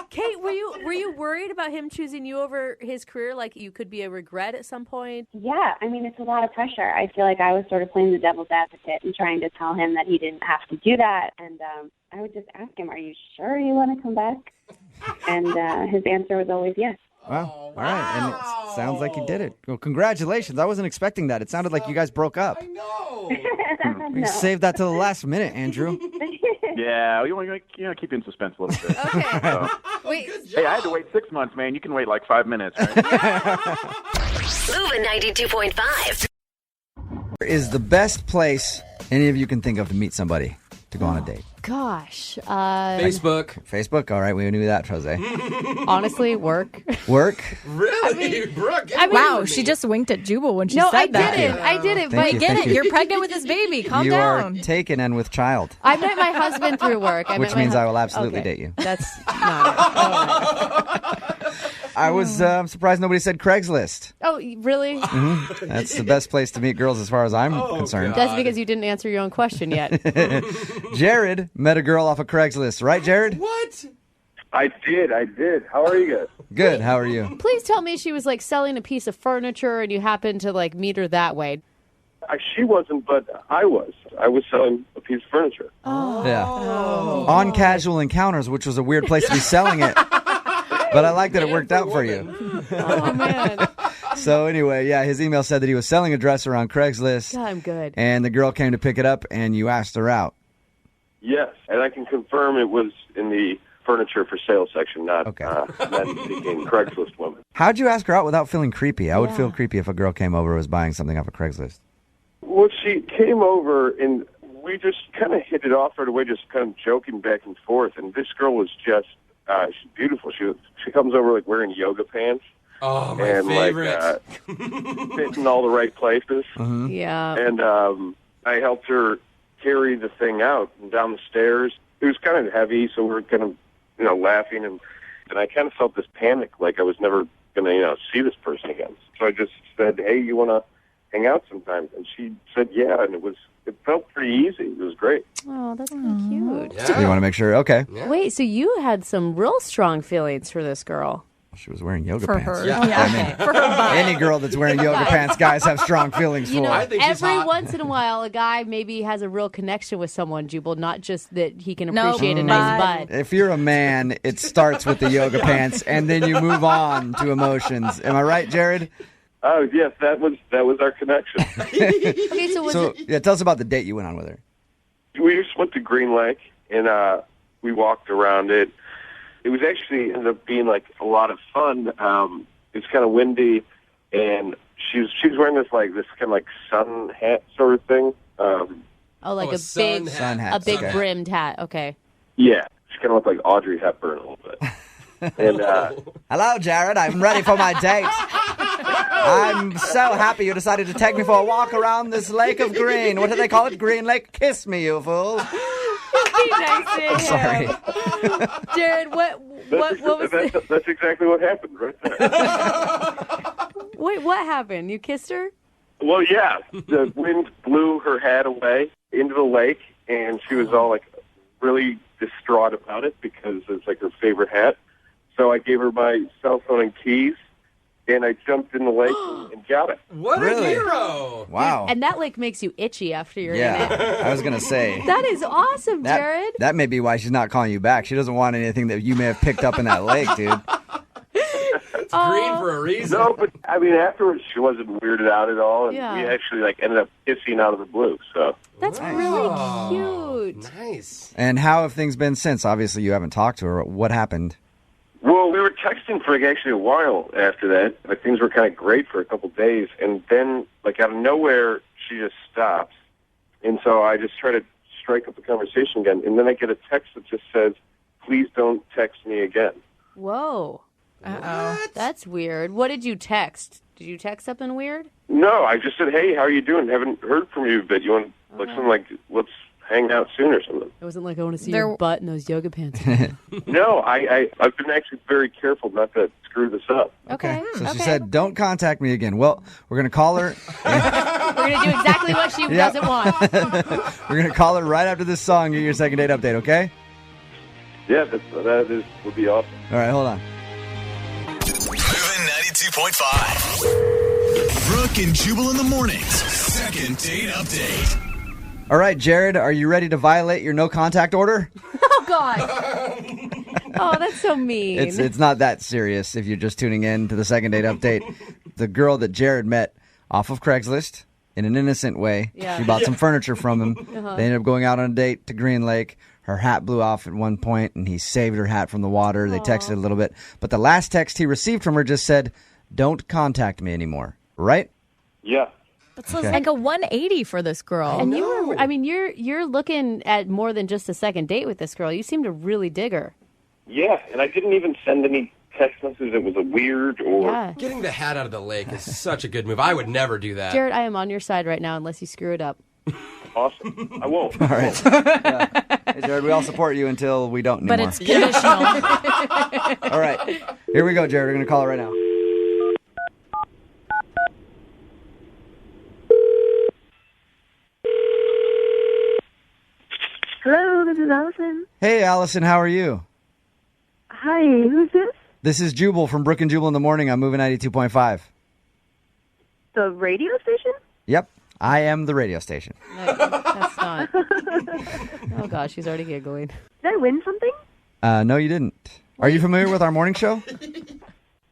Kate, were you worried about him choosing you over his career? Like you could be a regret at some point? Yeah, I mean, it's a lot of pressure. I feel like I was sort of playing the devil's advocate and trying to tell him that he didn't have to do that. And I would just ask him, are you sure you want to come back? And his answer was always yes. Wow. All right. And it sounds like you did it. Well, congratulations. I wasn't expecting that. It sounded like you guys broke up. I know. We saved that till the last minute, Andrew. Yeah, you want to keep you in suspense a little bit. Okay. So, Wait. hey, I had to wait 6 months, man. You can wait like 5 minutes, right? Moving 92.5. Is the best place any of you can think of to meet somebody to go on a date? Gosh. Facebook. All right, we knew that, Jose. Honestly, work. Work? Really? Brooke, get away Wow, from she me. just winked at Jubal when she No, I said that. didn't. I didn't. Thank But you, Get thank it? you. You're pregnant with this baby. Calm You down. are taken and with child, I met my husband through work. which means I will absolutely date you. That's not it. I was surprised nobody said Craigslist. Oh, really? That's the best place to meet girls as far as I'm concerned. That's because you didn't answer your own question yet. Jared met a girl off of Craigslist, right, Jared? What? I did. How are you guys? Good. How are you? Please tell me she was like selling a piece of furniture and you happened to like meet her that way. She wasn't, but I was. I was selling a piece of furniture. Yeah. On Casual Encounters, which was a weird place to be selling it. But I like that it worked out for you. Oh, man. So anyway, yeah, his email said that he was selling a dresser on Craigslist. God, I'm good. And the girl came to pick it up, and you asked her out. Yes, and I can confirm it was in the furniture for sale section, not Okay. men seeking Craigslist women. How'd you ask her out without feeling creepy? I would Yeah. feel creepy if a girl came over and was buying something off of Craigslist. Well, she came over, and we just kind of hit it off right away, just kind of joking back and forth. And this girl was just, she's beautiful. She comes over like wearing yoga pants. Oh, my and favorite. like fit in all the right places. Yeah. And I helped her carry the thing out and down the stairs. It was kind of heavy, so we were kind of, laughing, and I kind of felt this panic, like I was never going to, see this person again. So I just said, "Hey, you want to hang out sometime?" And she said, "Yeah," and it felt pretty easy. It was great. Oh, that's really cute. Yeah. You want to make sure? Okay. Yeah. Wait, so you had some real strong feelings for this girl? She was wearing yoga For pants. her. Yeah. Yeah. For her butt. Any girl that's wearing yoga pants, guys have strong feelings for. I think she's every hot. once in a while, a guy maybe has a real connection with someone, Jubal, not just that he can Nope. appreciate a nice butt. If you're a man, it starts with the yoga pants, and then you move on to emotions. Am I right, Jared? Oh, yes, that was our connection. Okay, so was So, it... yeah, tell us about the date you went on with her. We just went to Green Lake, and we walked around it. It was actually ended up being like a lot of fun. It's kind of windy, and she was wearing this kind of like sun hat sort of thing. Oh, like a a sun big, hat. Sun hat. a big Okay. brimmed hat. Okay. Yeah, she kind of looked like Audrey Hepburn a little bit. And Hello, Jared. I'm ready for my date. I'm so happy you decided to take me for a walk around this lake of green. What do they call it? Green Lake? Kiss me, you fool. Be nice to him. Sorry. Jared, what was that's exactly what happened right there. Wait, what happened? You kissed her? Well, yeah, the wind blew her hat away into the lake, and she was all like really distraught about it because it's like her favorite hat. So I gave her my cell phone and keys, and I jumped in the lake and got it. What Really? a hero. Wow. And that lake makes you itchy after you're in it. Yeah, I was going to say. That is awesome, Jared. That may be why she's not calling you back. She doesn't want anything that you may have picked up in that lake, dude. It's green for a reason. No, but I mean, afterwards she wasn't weirded out at all, and Yeah. we actually ended up kissing out of the blue. So That's really cute. Nice. And how have things been since? Obviously, you haven't talked to her. What happened? Well, we were texting for actually a while after that. Like, things were kind of great for a couple of days, and then out of nowhere, she just stops. And so I just try to strike up the conversation again, and then I get a text that just says, "Please don't text me again." Whoa. Uh-oh. That's weird. What did you text? Did you text something weird? No, I just said, "Hey, how are you doing? Haven't heard from you, but you want something like let's hang out soon or something." It wasn't like I want to see your butt in those yoga pants. No, I've been actually very careful not to screw this up. Okay. So she said, "Don't contact me again." Well, we're going to call her. We're going to do exactly what she doesn't want. We're going to call her right after this song. Get your second date update, okay? Yeah, would be awesome. All right, hold on. Moving 92.5. Brooke and Jubal in the mornings. Second date update. All right, Jared, are you ready to violate your no contact order? Oh, God. Oh, that's so mean. It's not that serious if you're just tuning in to the second date update. The girl that Jared met off of Craigslist in an innocent way. Yeah. She bought some furniture from him. They ended up going out on a date to Green Lake. Her hat blew off at one point, and he saved her hat from the water. They texted a little bit. But the last text he received from her just said, "Don't contact me anymore." Right? Yeah. That's like a 180 for this girl. And you're looking at more than just a second date with this girl. You seem to really dig her. Yeah, and I didn't even send any text messages that was a weird or... Yeah. Getting the hat out of the lake is such a good move. I would never do that. Jared, I am on your side right now unless you screw it up. Awesome. I won't. All right. Yeah. Hey, Jared, we all support you until we don't anymore. But it's conditional. All right. Here we go, Jared. We're going to call her right now. Hello, this is Allison. Hey, Allison. How are you? Hi, who's this? This is Jubal from Brooke and Jubal in the morning. I'm moving 92.5. The radio station? Yep. I am the radio station. No, that's not. Oh, gosh, she's already giggling. Did I win something? No, you didn't. Are you familiar with our morning show?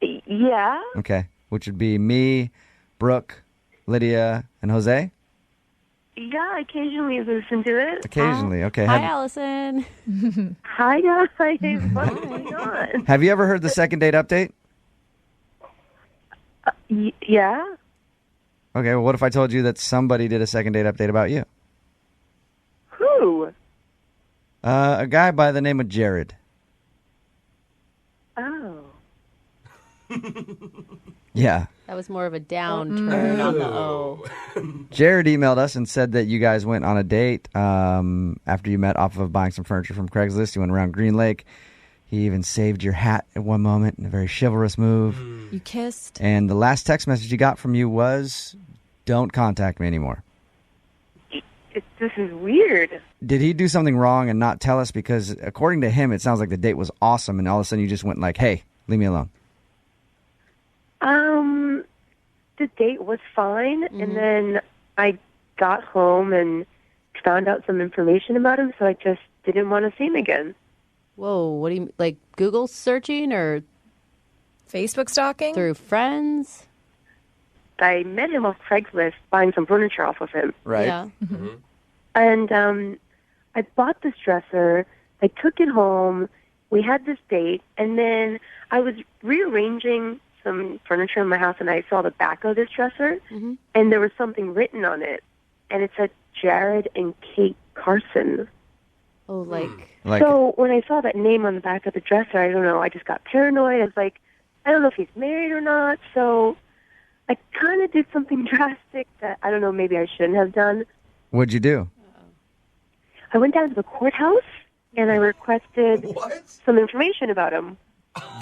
Yeah. Okay. Which would be me, Brooke, Lydia, and Jose? Yeah, I occasionally listen to it. Occasionally. Okay. Hi, Allison. Hi, guys. What's going on? Have you ever heard the second date update? Yeah. Okay, well, what if I told you that somebody did a second date update about you? Who? A guy by the name of Jared. Oh. Yeah. That was more of a downturn on the O. Jared emailed us and said that you guys went on a date after you met off of buying some furniture from Craigslist. You went around Green Lake. He even saved your hat at one moment in a very chivalrous move. You kissed. And the last text message he got from you was, "Don't contact me anymore." This is weird. Did he do something wrong and not tell us? Because according to him, it sounds like the date was awesome, and all of a sudden you just went like, "Hey, leave me alone." The date was fine, and then I got home and found out some information about him, so I just didn't want to see him again. Whoa, what do you, like Google searching or Facebook stalking? through friends? I met him off Craigslist buying some furniture off of him. Right. Yeah. And I bought this dresser. I took it home. We had this date, and then I was rearranging some furniture in my house, and I saw the back of this dresser, and there was something written on it, and it said Jared and Kate Carson. Oh, like So when I saw that name on the back of the dresser, I don't know, I just got paranoid. I was like, I don't know if he's married or not, so I kind of did something drastic that, I don't know, maybe I shouldn't have done. What'd you do? I went down to the courthouse, and I requested some information about him.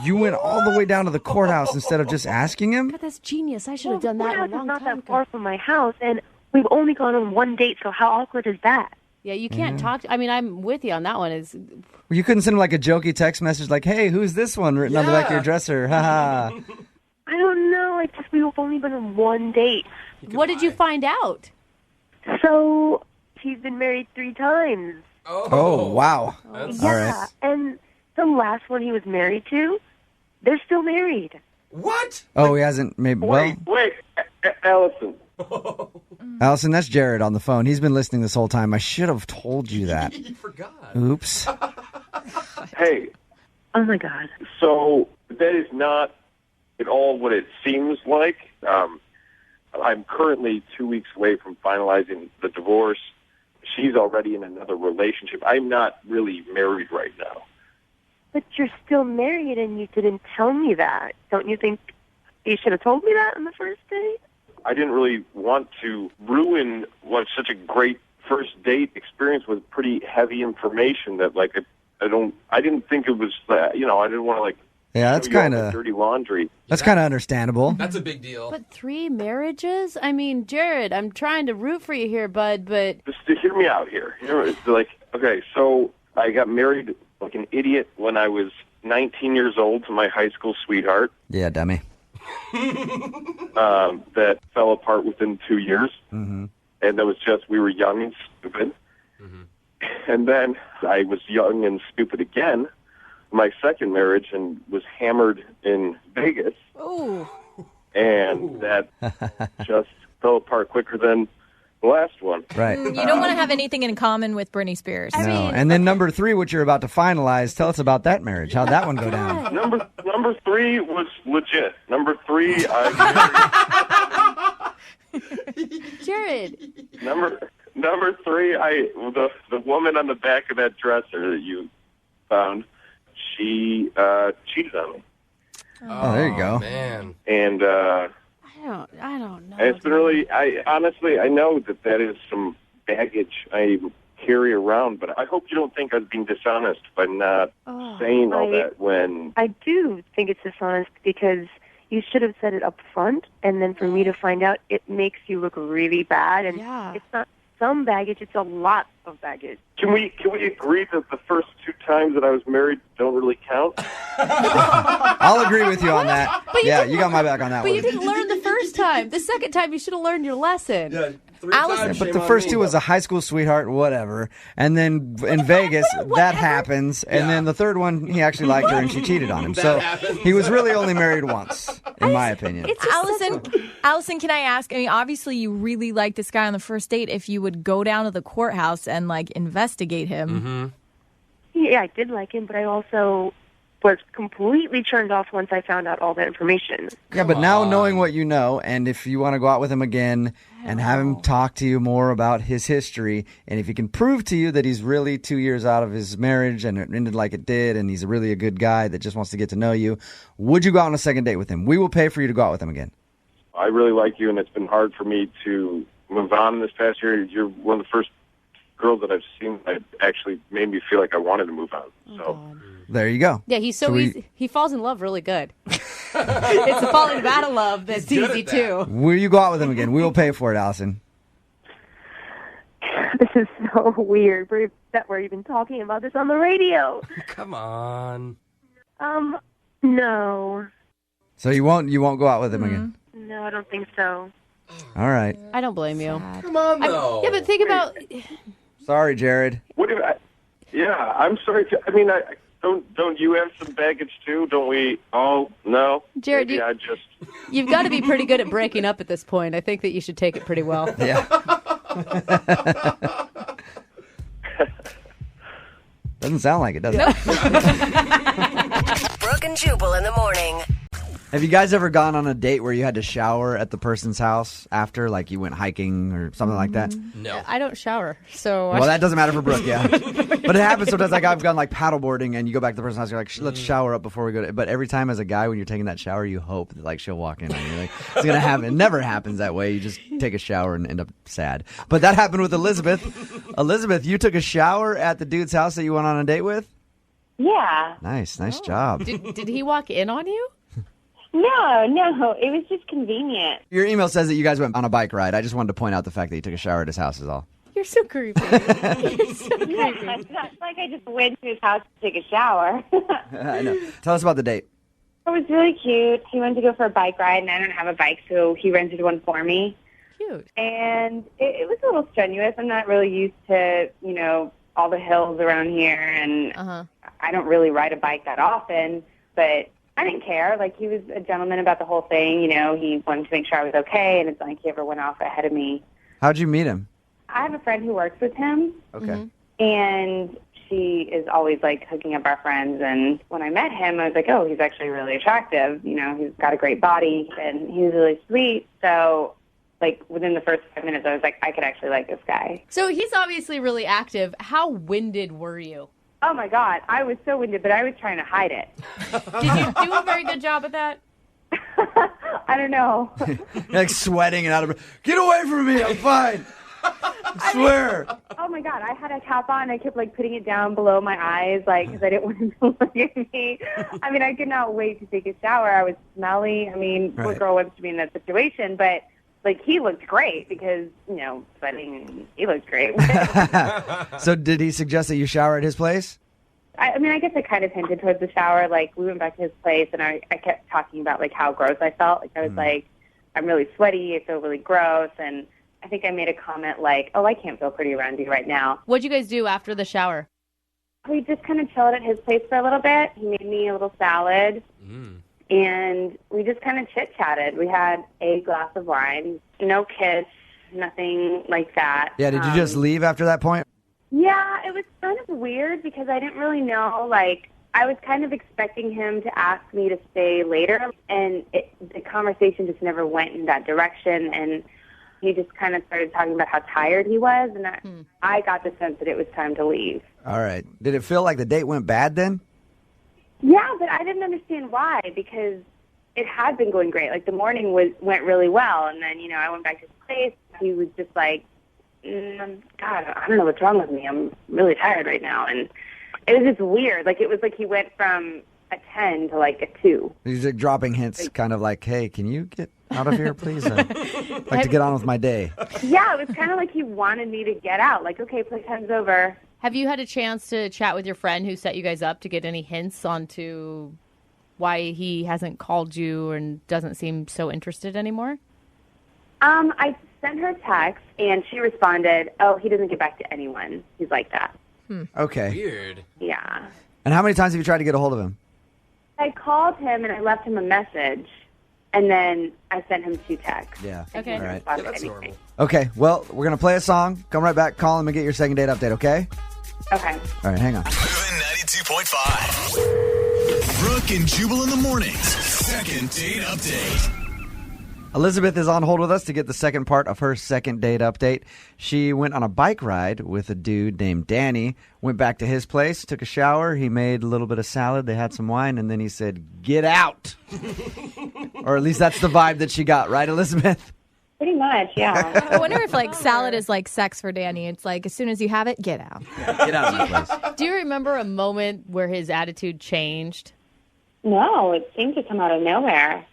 You went all the way down to the courthouse instead of just asking him? God, that's genius. I should have done that a Courthouse long is not time that ago. far from my house, and we've only gone on one date, so how awkward is that? Yeah, you can't talk. I mean, I'm with you on that one. Is You couldn't send him like a jokey text message like, "Hey, who's this one?" written on the back of your dresser. Ha ha. I don't know. We've only been on one date. what did you find out? So he's been married 3 times. Oh, wow. That's... All Yeah, right. and the last one he was married to, they're still married. What? Oh, he hasn't maybe. Well, Wait, Allison. Allison, that's Jared on the phone. He's been listening this whole time. I should have told you that. You forgot. Oops. Hey, Oh, my God. so that is not at all what it seems like. I'm currently 2 weeks away from finalizing the divorce. She's already in another relationship. I'm not really married right now. But you're still married, and you didn't tell me that. Don't you think you should have told me that on the first date? I didn't really want to ruin what's such a great first date experience with pretty heavy information that, like, I didn't think it was, I didn't want to, like, Yeah, that's show you all kind the of dirty laundry. that's kind of understandable. That's a big deal. But 3 marriages? I mean, Jared, I'm trying to root for you here, bud, but Just to hear me out here. It's like, okay, so I got married like an idiot when I was 19 years old to my high school sweetheart. Yeah, dummy. That fell apart within 2 years. Mm-hmm. And that was just, we were young and stupid. And then I was young and stupid again, my second marriage, and was hammered in Vegas. oh, And that just fell apart quicker than the last one. Right. You don't want to have anything in common with Britney Spears. No. And then number 3, which you're about to finalize, tell us about that marriage. How'd that one go down? Number 3 was legit. Number 3, Jared. Number 3, the woman on the back of that dresser that you found, she cheated on me. Oh, there you go. Man. And I don't know. it's been really. I know that is some baggage I carry around, but I hope you don't think I was being dishonest by not saying all that when. I do think it's dishonest because you should have said it up front, and then for me to find out, it makes you look really bad. And it's not some baggage; it's a lot of baggage. Can we agree that the first 2 times that I was married don't really count? I'll agree with you on that. You got my back on that But one. you didn't learn the first time. The second time, you should have learned your lesson. Yeah, 3 Allison- times, But shame the on first me. 2 was a high school sweetheart, whatever. And then in Vegas, that happens. And then the third one, he actually liked her and she cheated on him. That So happens. he was really only married once, in my opinion. Allison, can I ask? I mean, obviously, you really like this guy on the first date. If you would go down to the courthouse and like investigate him, Yeah, I did like him, but I also was completely turned off once I found out all that information. Yeah, but now knowing what you know, and if you want to go out with him again and have him talk to you more about his history, and if he can prove to you that he's really 2 years out of his marriage and it ended like it did, and he's really a good guy that just wants to get to know you, would you go out on a second date with him? We will pay for you to go out with him again. I really like you, and it's been hard for me to move on this past year. You're one of the first girls that I've seen that actually made me feel like I wanted to move on. So there you go. Yeah, he's so easy. He falls in love really good. It's the falling out of love that's easy too. Will you go out with him again? We will pay for it, Allison. This is so weird that we're even talking about this on the radio. Come on. No. So you won't go out with him again? No, I don't think so. All right. I don't blame you. Come on, though. Yeah, but think about. Sorry, Jared. What if I'm sorry. Don't you have some baggage too? Don't we all? No, Jared, Maybe you've got to be pretty good at breaking up at this point. I think that you should take it pretty well. Yeah. Doesn't sound like it, does it? Brooke and Jubal in the morning. Have you guys ever gone on a date where you had to shower at the person's house after, like you went hiking or something like that? No. I don't shower, so. Well, that doesn't matter for Brooke, yeah. But it happens sometimes. Like I've gone like paddleboarding, and you go back to the person's house. You're like, let's shower up before we go. But every time as a guy, when you're taking that shower, you hope that like she'll walk in on you. Like it's gonna happen. It never happens that way. You just take a shower and end up sad. But that happened with Elizabeth. Elizabeth, you took a shower at the dude's house that you went on a date with. Yeah. Nice job. Did he walk in on you? No, it was just convenient. Your email says that you guys went on a bike ride. I just wanted to point out the fact that you took a shower at his house is all. You're so creepy. You're so creepy. Yeah, it's not like I just went to his house to take a shower. I know. Tell us about the date. It was really cute. He went to go for a bike ride, and I don't have a bike, so he rented one for me. Cute. And it was a little strenuous. I'm not really used to, all the hills around here, and I don't really ride a bike that often, but I didn't care. Like, he was a gentleman about the whole thing. He wanted to make sure I was okay, and it's not like he ever went off ahead of me. How'd you meet him? I have a friend who works with him. Okay. And she is always, like, hooking up our friends. And when I met him, I was like, oh, he's actually really attractive. He's got a great body, and he was really sweet. So, like, within the first 5 minutes, I was like, I could actually like this guy. So he's obviously really active. How winded were you? Oh, my God. I was so winded, but I was trying to hide it. Did you do a very good job at that? I don't know. Like sweating and out of breath. Get away from me. I'm fine. I swear. Oh, my God. I had a cap on. I kept, like, putting it down below my eyes, like, because I didn't want him to look at me. I mean, I could not wait to take a shower. I was smelly. I mean, what girl wants to be in that situation? But, like, he looked great because, sweating, and he looked great. So did he suggest that you shower at his place? I mean, I guess I kind of hinted towards the shower. Like, we went back to his place, and I kept talking about, like, how gross I felt. Like, I was like, I'm really sweaty. I feel really gross. And I think I made a comment like, oh, I can't feel pretty around you right now. What'd you guys do after the shower? We just kind of chilled at his place for a little bit. He made me a little salad. And we just kind of chit-chatted. We had a glass of wine, no kiss, nothing like that. Yeah, did you just leave after that point? Yeah, it was kind of weird because I didn't really know, like, I was kind of expecting him to ask me to stay later, and the conversation just never went in that direction, and he just kind of started talking about how tired he was, and I got the sense that it was time to leave. All right. Did it feel like the date went bad then? Yeah, but I didn't understand why, because it had been going great. Like, the morning went really well, and then, I went back to his place. He was just like, God, I don't know what's wrong with me. I'm really tired right now. And it was just weird. Like, it was like he went from a 10 to, like, a 2. He's like dropping hints, kind of like, hey, can you get out of here, please? I'd like to get on with my day. Yeah, it was kind of like he wanted me to get out. Like, okay, playtime's over. Have you had a chance to chat with your friend who set you guys up to get any hints onto why he hasn't called you and doesn't seem so interested anymore? I sent her a text, and she responded, oh, he doesn't get back to anyone. He's like that. Okay. Weird. Yeah. And how many times have you tried to get a hold of him? I called him, and I left him a message, and then I sent him 2 texts. Yeah. Okay. All right. Yeah, that's normal. Okay, well, we're going to play a song. Come right back, call him, and get your second date update, okay? Okay. All right, hang on. Moving 92.5. Brooke and Jubal in the mornings. Second date update. Elizabeth is on hold with us to get the second part of her second date update. She went on a bike ride with a dude named Danny, went back to his place, took a shower, he made a little bit of salad, they had some wine, and then he said, get out. Or at least that's the vibe that she got, right, Elizabeth? Pretty much, yeah. I wonder if like salad is like sex for Danny. It's like as soon as you have it, get out. Get out of my place. Do you remember a moment where his attitude changed? No, it seemed to come out of nowhere.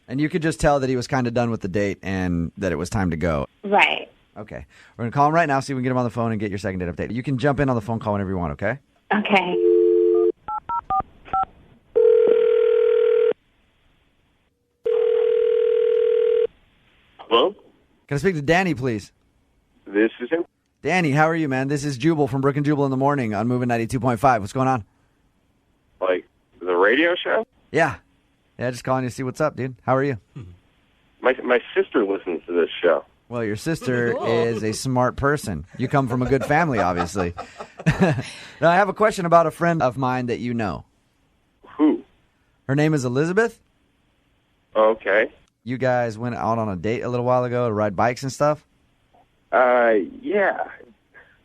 And you could just tell that he was kind of done with the date and that it was time to go. Right. Okay. We're going to call him right now, see if we can get him on the phone and get your second date update. You can jump in on the phone call whenever you want, okay? Okay. Hello? Can I speak to Danny, please? This is him. Danny, how are you, man? This is Jubal from Brooke and Jubal in the morning on Moving 92.5. What's going on? Like, the radio show? Yeah, just calling you to see what's up, dude. How are you? My sister listens to this show. Well, your sister is a smart person. You come from a good family, obviously. Now, I have a question about a friend of mine that you know. Who? Her name is Elizabeth. Okay. You guys went out on a date a little while ago to ride bikes and stuff? Yeah.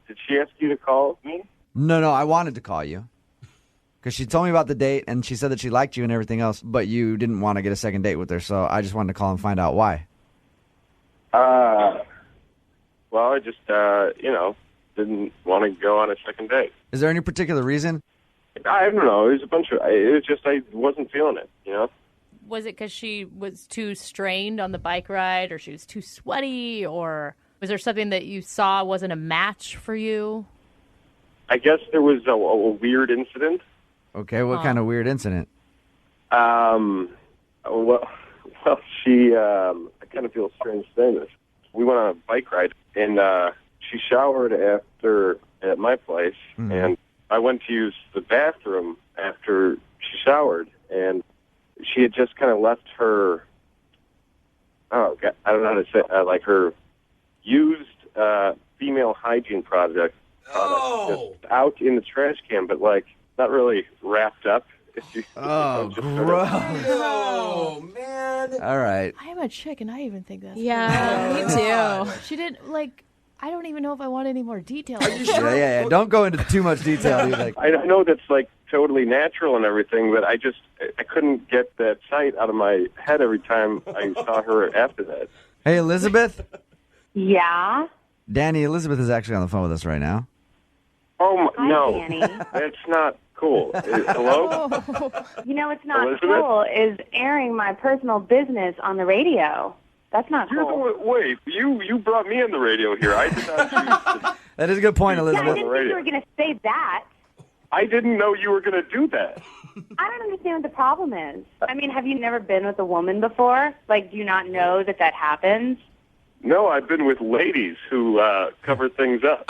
Did she ask you to call me? No, I wanted to call you. Because she told me about the date, and she said that she liked you and everything else, but you didn't want to get a second date with her, so I just wanted to call and find out why. Well, I just, didn't want to go on a second date. Is there any particular reason? I don't know. It was just I wasn't feeling it, Was it because she was too strained on the bike ride, or she was too sweaty, or was there something that you saw wasn't a match for you? I guess there was a weird incident. Okay, what kind of weird incident? Well, she, I kind of feel strange saying this. We went on a bike ride, and she showered after at my place, and I went to use the bathroom after she showered, and she had just kind of left her, I don't know how to say, like her used female hygiene product just out in the trash can, but like not really wrapped up. Oh, just gross. Oh, man. All right. I am a chick, and I even think that's Yeah, me too. She didn't, I don't even know if I want any more details. Yeah. Don't go into too much detail. Dude. I know that's like totally natural and everything, but I couldn't get that sight out of my head every time I saw her after that. Hey, Elizabeth? Yeah? Danny, Elizabeth is actually on the phone with us right now. Oh, Hi, no. Danny. That's not cool. Hello? You know what's not Elizabeth? cool is airing my personal business on the radio. That's not cool. Wait, you brought me on the radio here. I did not choose to. That is a good point, Yeah, I Elizabeth. didn't think you were going to say that. I didn't know you were going to do that. I don't understand what the problem is. I mean, have you never been with a woman before? Like, do you not know that happens? No, I've been with ladies who cover things up.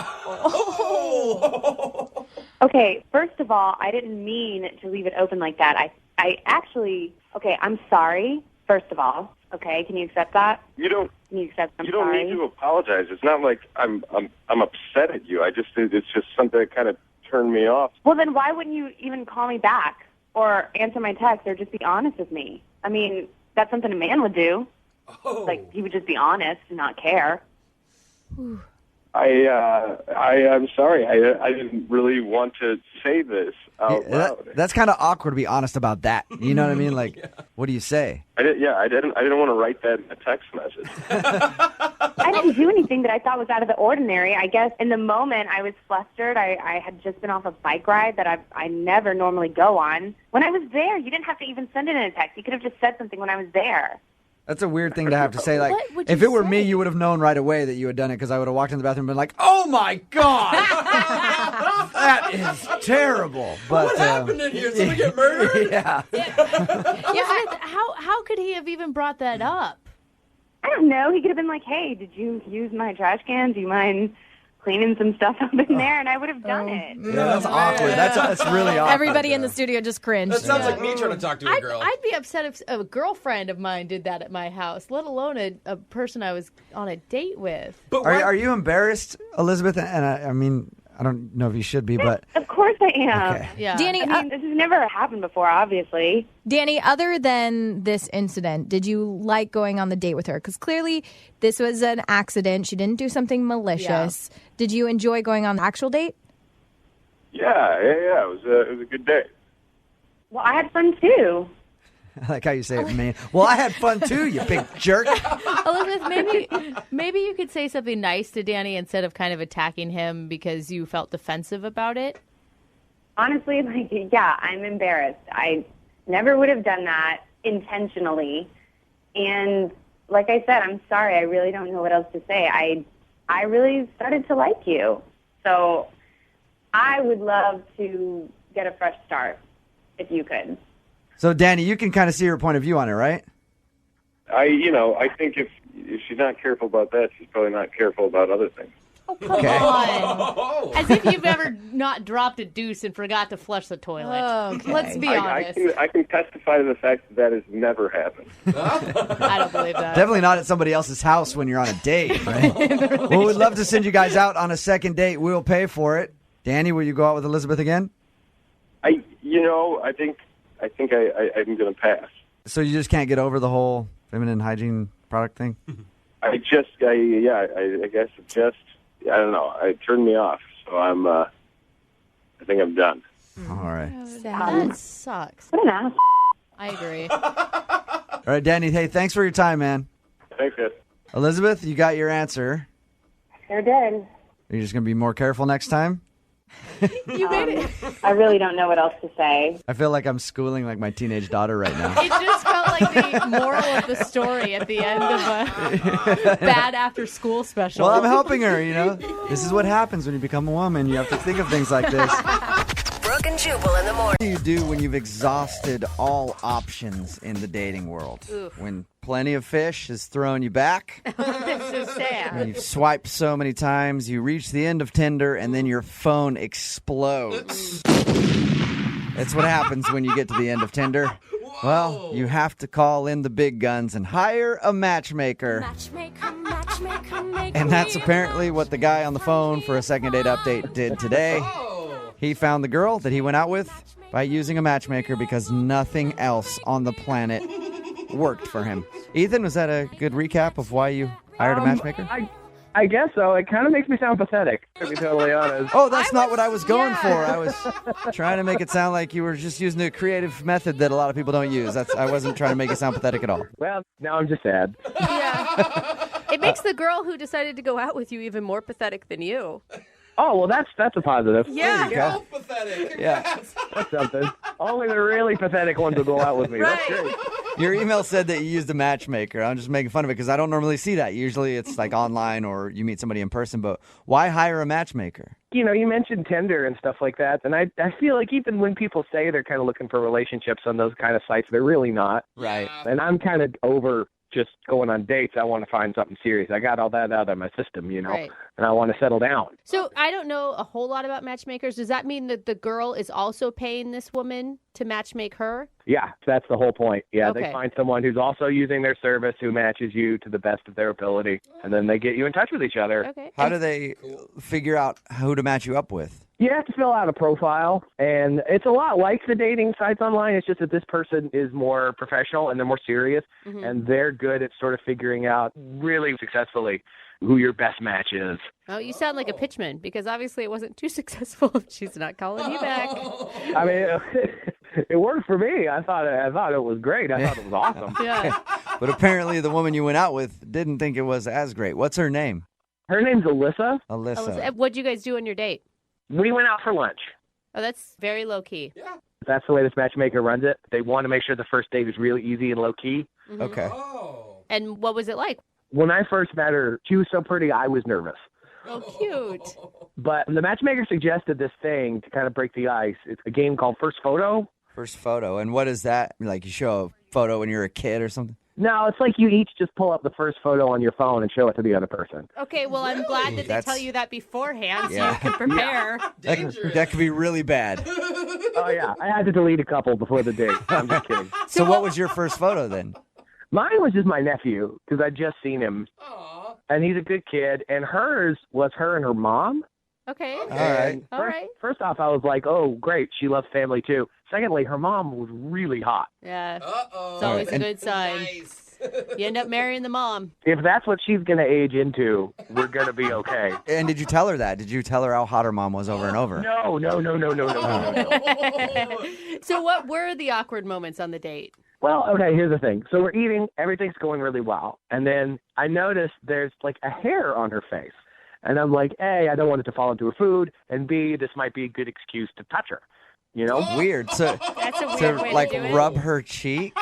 Okay, first of all, I didn't mean to leave it open like that. I actually, okay, I'm sorry, first of all. Okay, can you accept that? You don't. Can you accept I'm You don't sorry? need to apologize. It's not like I'm upset at you. It's just something that kind of turned me off. Well, then why wouldn't you even call me back or answer my text or just be honest with me? I mean, that's something a man would do. Oh. Like, he would just be honest and not care. I'm sorry. I didn't really want to say this out loud. That's kind of awkward to be honest about that. You know what I mean? Like, what do you say? I didn't want to write that in a text message. I didn't do anything that I thought was out of the ordinary. I guess in the moment I was flustered. I had just been off a bike ride that I never normally go on. When I was there, you didn't have to even send it in a text. You could have just said something when I was there. That's a weird thing to have to say. Like, What would if you it were say? me, you would have known right away that you had done it because I would have walked in the bathroom and been like, "Oh my god, that is terrible." But What happened in here? Somebody get murdered? Yeah. Yeah, how could he have even brought that up? I don't know. He could have been like, "Hey, did you use my trash can? Do you mind cleaning some stuff up in there?" And I would have done it. Yeah, that's awkward. That's really awkward. Everybody in the studio just cringed. That sounds like me trying to talk to a girl. I'd be upset if a girlfriend of mine did that at my house, let alone a person I was on a date with. But Are you embarrassed, Elizabeth? And I mean, I don't know if you should be, but Of course I am. Okay. Yeah. Danny, I mean, this has never happened before, obviously. Danny, other than this incident, did you like going on the date with her? Because clearly this was an accident. She didn't do something malicious. Yeah. Did you enjoy going on the actual date? Yeah. It was a good day. Well, I had fun too. I like how you say it, man. Well, I had fun too, you big jerk. Elizabeth, maybe you could say something nice to Danny instead of kind of attacking him because you felt defensive about it. Honestly, I'm embarrassed. I never would have done that intentionally. And like I said, I'm sorry. I really don't know what else to say. I really started to like you. So I would love to get a fresh start if you could. So, Danny, you can kind of see her point of view on it, right? I think if she's not careful about that, she's probably not careful about other things. Oh, come on. As if you've ever not dropped a deuce and forgot to flush the toilet. Okay. Let's be honest. I can testify to the fact that has never happened. I don't believe that. Definitely not at somebody else's house when you're on a date, right? Well, we'd love to send you guys out on a second date. We'll pay for it. Danny, will you go out with Elizabeth again? I think I'm going to pass. So you just can't get over the whole feminine hygiene product thing? I guess it just, I don't know, it turned me off. So I think I'm done. All right. That sucks. What an ass. I agree. All right, Danny, hey, thanks for your time, man. Thanks, guys. Elizabeth, you got your answer. Sure did. Are you just going to be more careful next time? You made it. I really don't know what else to say. I feel like I'm schooling like my teenage daughter right now. It just felt like the moral of the story at the end of a bad after school special. Well, I'm helping her, This is what happens when you become a woman. You have to think of things like this. Brooke and Jubal in the morning. What do you do when you've exhausted all options in the dating world? Oof. When plenty of fish has thrown you back? This is sad. When you've swiped so many times, you reach the end of Tinder, and then your phone explodes. That's what happens when you get to the end of Tinder. Well, you have to call in the big guns and hire a matchmaker. And that's apparently what the guy on the phone for a second date update did today. He found the girl that he went out with by using a matchmaker because nothing else on the planet worked for him. Ethan, was that a good recap of why you hired a matchmaker? I guess so. It kind of makes me sound pathetic, to be totally honest. Oh, that's not what I was going for. I was trying to make it sound like you were just using a creative method that a lot of people don't use. I wasn't trying to make it sound pathetic at all. Well, now I'm just sad. Yeah. It makes the girl who decided to go out with you even more pathetic than you. Oh, well, that's a positive. Yeah. Go. Pathetic. Yeah. That's something. Only the really pathetic ones will go out with me. Right. That's great. Your email said that you used a matchmaker. I'm just making fun of it because I don't normally see that. Usually it's like online or you meet somebody in person, but why hire a matchmaker? You mentioned Tinder and stuff like that, and I feel like even when people say they're kind of looking for relationships on those kind of sites, they're really not. Right. And I'm kind of over just going on dates. I want to find something serious. I got all that out of my system, Right. and I want to settle down. So I don't know a whole lot about matchmakers. Does that mean that the girl is also paying this woman to matchmake her? Yeah, that's the whole point. Yeah, Okay. they find someone who's also using their service who matches you to the best of their ability, and then they get you in touch with each other. Okay. How do they figure out who to match you up with? You have to fill out a profile, and it's a lot like the dating sites online. It's just that this person is more professional and they're more serious, and they're good at sort of figuring out really successfully who your best match is. Oh, you sound like a pitchman because obviously it wasn't too successful if she's not calling you back. I mean, it worked for me. I thought it was great. I thought it was awesome. Yeah. But apparently the woman you went out with didn't think it was as great. What's her name? Her name's Alyssa. Alyssa. What'd you guys do on your date? We went out for lunch. Oh, that's very low key. Yeah. That's the way this matchmaker runs it. They want to make sure the first date is really easy and low key. Okay. Oh. And what was it like? When I first met her, she was so pretty, I was nervous. Oh, cute. But the matchmaker suggested this thing to kind of break the ice. It's a game called First Photo. First photo. And what is that? Like you show a photo when you're a kid or something? No, it's like you each just pull up the first photo on your phone and show it to the other person. Okay, well, I'm glad that they That's- tell you that beforehand so Yeah. you can prepare. That could be really bad. Oh, yeah. I had to delete a couple before the date. I'm just kidding. So what was your first photo then? Mine was just my nephew because I'd just seen him. And he's a good kid. And hers was her and her mom. Okay. All right. All right. First off, I was like, oh, great. She loves family, too. Secondly, her mom was really hot. Yeah. Uh-oh. It's always a And- good sign. Nice. You end up marrying the mom. If that's what she's going to age into, we're going to be okay. And did you tell her that? Did you tell her how hot her mom was over and over? No. So what were the awkward moments on the date? Well, okay, here's the thing. So we're eating. Everything's going really well. And then I noticed there's like a hair on her face. And I'm like, A, I don't want it to fall into her food. And B, this might be a good excuse to touch her. You know? Weird. So, That's a so weird way like to do it. rub her cheek?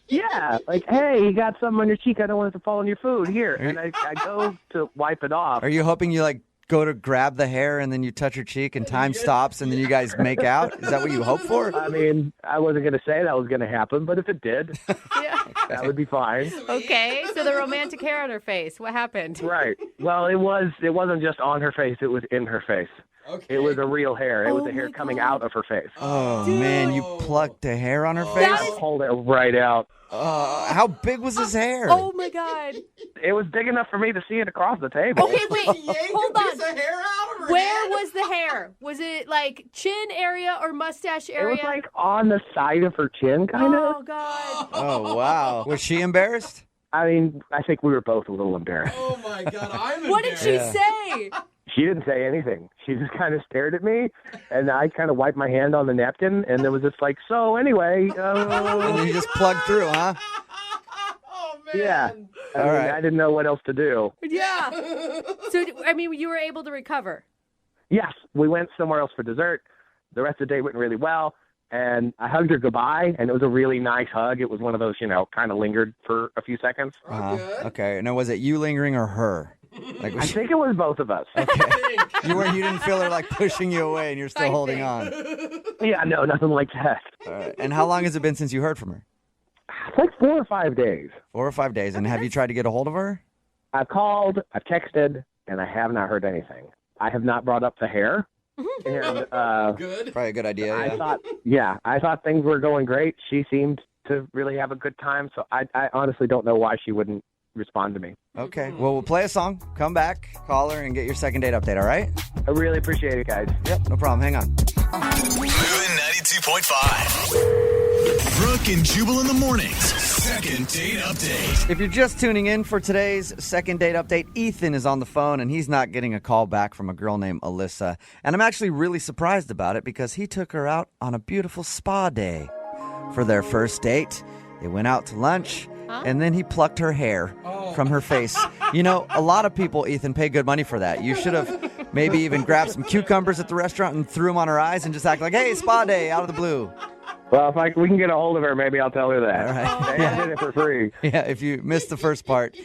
Yeah, like, hey, you got something on your cheek. I don't want it to fall on your food. Here. And I go to wipe it off. Are you hoping you like go to grab the hair and then you touch her cheek and time stops and then you guys make out? Is that what you hope for? I mean, I wasn't going to say that was going to happen, but if it did, Yeah. that would be fine. Okay, so the romantic hair on her face. What happened? Right. Well, it wasn't just on her face. It was in her face. Okay. It was a real hair. It was Oh a hair my coming God. out of her face. Oh, man, you plucked a hair on her face? I pulled it right out. How big was his hair? Oh my God. It was big enough for me to see it across the table. Okay, wait. Hold on. Piece of hair out of her Where head? was the hair? Was it like chin area or mustache It area? was like on the side of her chin, kind of. Oh God. Oh, wow. Was she embarrassed? I mean, I think we were both a little embarrassed. Oh my God, I'm What did she Yeah. say? She didn't say anything. She just kind of stared at me, and I kind of wiped my hand on the napkin, and there was this like, so anyway, And you just plugged through, huh? Oh man. yeah. I All mean, right. I didn't know what else to do. Yeah. So I mean, you were able to recover. Yes, we went somewhere else for dessert. The rest of the day went really well, and I hugged her goodbye, and it was a really nice hug. It was one of those, kind of lingered for a few seconds. Good. Okay. Now, was it you lingering or her? Like, I was she, think it was both of us. you didn't feel her like pushing you away and you're still I holding think. on. Yeah, no, nothing like that. All right. And how long has it been since you heard from her? It's like 4 or 5 days. 4 or 5 days. And have you tried to get a hold of her? I've called, I've texted, and I have not heard anything. I have not brought up the hair. And Good. Probably a good idea. Yeah. I thought things were going great. She seemed to really have a good time. So I honestly don't know why she wouldn't respond to me. Okay. Well, we'll play a song, come back, call her, and get your second date update, all right? I really appreciate it, guys. Yep, no problem. Hang on. Moving 92.5. Brooke and Jubal in the mornings. Second date update. If you're just tuning in for today's second date update, Ethan is on the phone and he's not getting a call back from a girl named Alyssa. And I'm actually really surprised about it because he took her out on a beautiful spa day. For their first date, they went out to lunch and then he plucked her hair from her face. You know, a lot of people, Ethan, pay good money for that. You should have maybe even grabbed some cucumbers at the restaurant and threw them on her eyes and just act like, hey, spa day, out of the blue. Well, if we can get a hold of her, maybe I'll tell her that. All right. I did it for free. Yeah, if you missed the first part.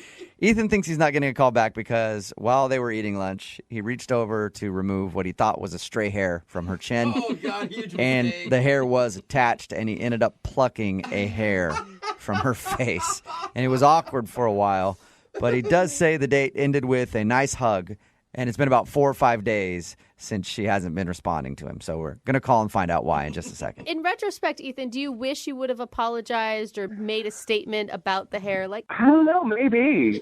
Ethan thinks he's not getting a call back because while they were eating lunch, he reached over to remove what he thought was a stray hair from her chin. Oh God, huge And mistake. the hair was attached, and he ended up plucking a hair from her face. And it was awkward for a while, but he does say the date ended with a nice hug, and it's been about 4 or 5 days since she hasn't been responding to him. So we're going to call and find out why in just a second. In retrospect, Ethan, do you wish you would have apologized or made a statement about the hair? Like, I don't know, maybe,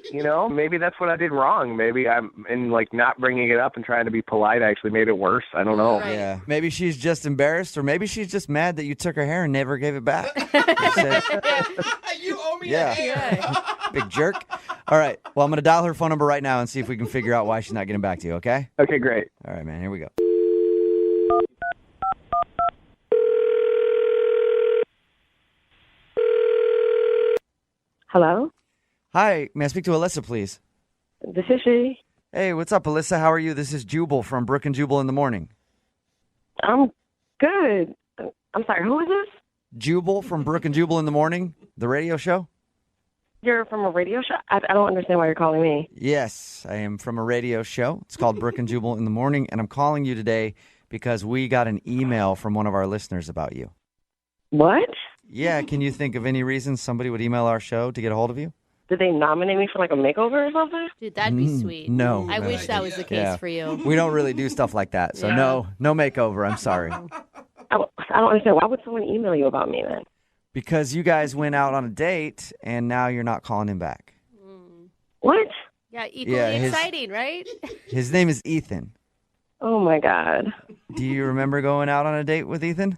maybe that's what I did wrong. Maybe I'm in not bringing it up and trying to be polite. I actually made it worse. I don't know. Right. Yeah. Maybe she's just embarrassed, or maybe she's just mad that you took her hair and never gave it back. You owe me a hair. Big jerk. All right. Well, I'm going to dial her phone number right now and see if we can figure out why she's not getting back to you, okay? Okay, great. All right, man. Here we go. Hello? Hi. May I speak to Alyssa, please? This is she. Hey, what's up, Alyssa? How are you? This is Jubal from Brooke and Jubal in the morning. I'm good. I'm sorry, who is this? Jubal from Brooke and Jubal in the morning, the radio show? You're from a radio show? I don't understand why you're calling me. Yes, I am from a radio show. It's called Brooke and Jubal in the morning, and I'm calling you today because we got an email from one of our listeners about you. What? Yeah, can you think of any reason somebody would email our show to get a hold of you? Did they nominate me for a makeover or something? dude, that'd be sweet. No. I wish that was the case for you. We don't really do stuff like that, so no makeover, I'm sorry. I don't understand. Why would someone email you about me then? Because you guys went out on a date, and now you're not calling him back. What? Yeah, equally exciting, right? His name is Ethan. Oh, my God. Do you remember going out on a date with Ethan?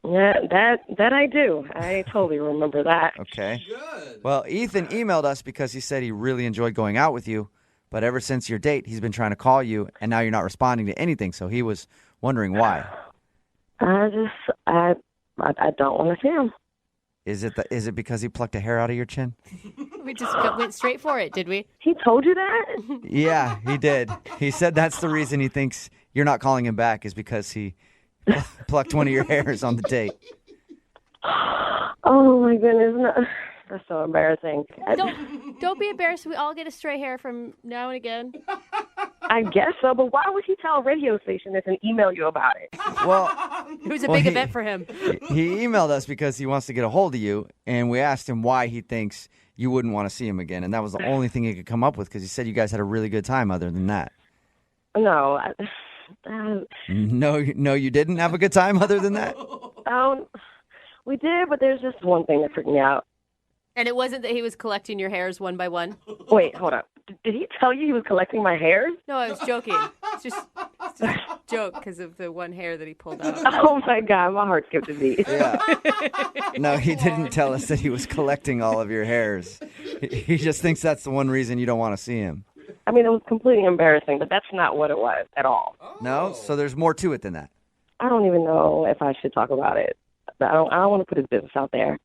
Yeah, that I do. I totally remember that. Okay. Good. Well, Ethan emailed us because he said he really enjoyed going out with you, but ever since your date, he's been trying to call you, and now you're not responding to anything, so he was wondering why. I don't want to see him. Is it because he plucked a hair out of your chin? We just went straight for it, did we? He told you that? Yeah, he did. He said that's the reason he thinks you're not calling him back is because he plucked one of your hairs on the date. Oh, my goodness. No. That's so embarrassing. Don't be embarrassed. We all get a stray hair from now and again. I guess so, but why would he tell a radio station this and email you about it? Well, it was a big event for him. He emailed us because he wants to get a hold of you, and we asked him why he thinks you wouldn't want to see him again, and that was the only thing he could come up with because he said you guys had a really good time other than that. No. No, you didn't have a good time other than that? We did, but there's just one thing that freaked me out. And it wasn't that he was collecting your hairs one by one? Wait, hold up. Did he tell you he was collecting my hairs? No, I was joking. It's just a joke because of the one hair that he pulled out. Oh, my God. My heart skipped a beat. Yeah. No, he didn't tell us that he was collecting all of your hairs. He just thinks that's the one reason you don't want to see him. I mean, it was completely embarrassing, but that's not what it was at all. No? So there's more to it than that. I don't even know if I should talk about it. I don't want to put his business out there.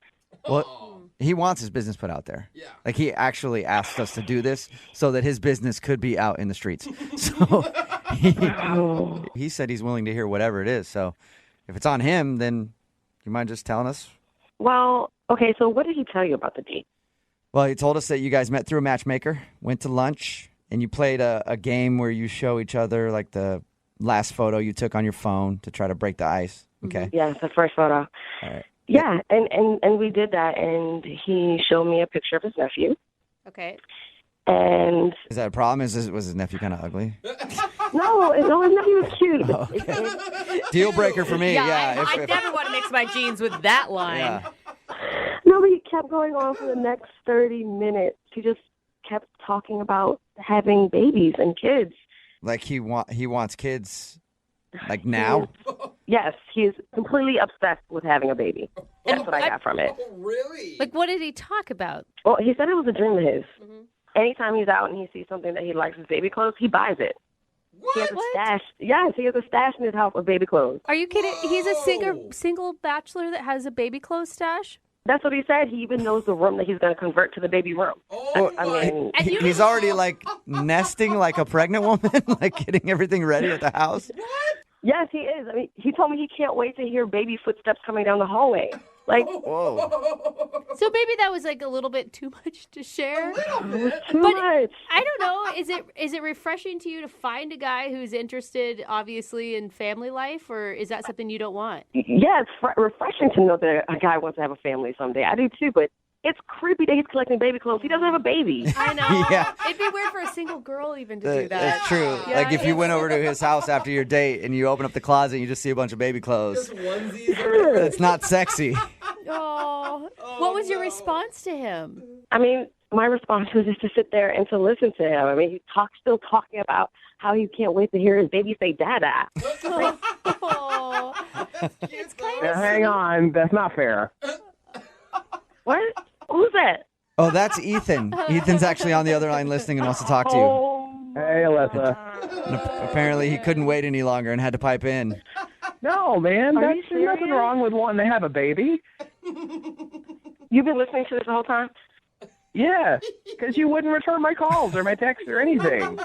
Well, he wants his business put out there. Yeah. Like, he actually asked us to do this so that his business could be out in the streets. So he said he's willing to hear whatever it is. So if it's on him, then you mind just telling us? Well, okay, so what did he tell you about the date? Well, he told us that you guys met through a matchmaker, went to lunch, and you played a game where you show each other, like, the last photo you took on your phone to try to break the ice. Okay. Yeah, the first photo. All right. Yeah, and we did that, and he showed me a picture of his nephew. Okay. And is that a problem? Was his nephew kind of ugly? No, his nephew was cute. Oh, okay. Deal breaker for me. Yeah, I never want to mix my jeans with that line. Yeah. No, but he kept going on for the next 30 minutes. He just kept talking about having babies and kids. Like he wants kids, like now? Yes, he's completely obsessed with having a baby. That's what I got from it. Oh, really? Like, what did he talk about? Well, he said it was a dream of his. Mm-hmm. Anytime he's out and he sees something that he likes as baby clothes, he buys it. What? He has a stash. Yes, he has a stash in his house of baby clothes. Are you kidding? He's a single bachelor that has a baby clothes stash? That's what he said. He even knows the room that he's going to convert to the baby room. Oh, I mean, he's already, like, nesting like a pregnant woman, like getting everything ready at the house. What? Yes, he is. I mean, he told me he can't wait to hear baby footsteps coming down the hallway. Like, whoa. So maybe that was like a little bit too much to share. Too but much. I don't know. Is it refreshing to you to find a guy who's interested, obviously, in family life, or is that something you don't want? Yeah, it's refreshing to know that a guy wants to have a family someday. I do too, but It's creepy that he's collecting baby clothes. He doesn't have a baby. I know. Yeah. It'd be weird for a single girl even to do that. That's true. Yeah, Like if you went over to his house after your date and you open up the closet and you just see a bunch of baby clothes. It's not sexy. Oh, what was your response to him? I mean, my response was just to sit there and to listen to him. I mean, he's still talking about how he can't wait to hear his baby say "dada." Oh, it's kind Now, of hang on, that's not fair. What? Who's that? Oh, that's Ethan. Ethan's actually on the other line listening and wants to talk to you. Oh, Hey, Alyssa. And apparently he couldn't wait any longer and had to pipe in. No, man, Are you there's nothing serious? wrong with wanting to have a baby. you've been listening to this the whole time? Yeah, because you wouldn't return my calls or my texts or anything.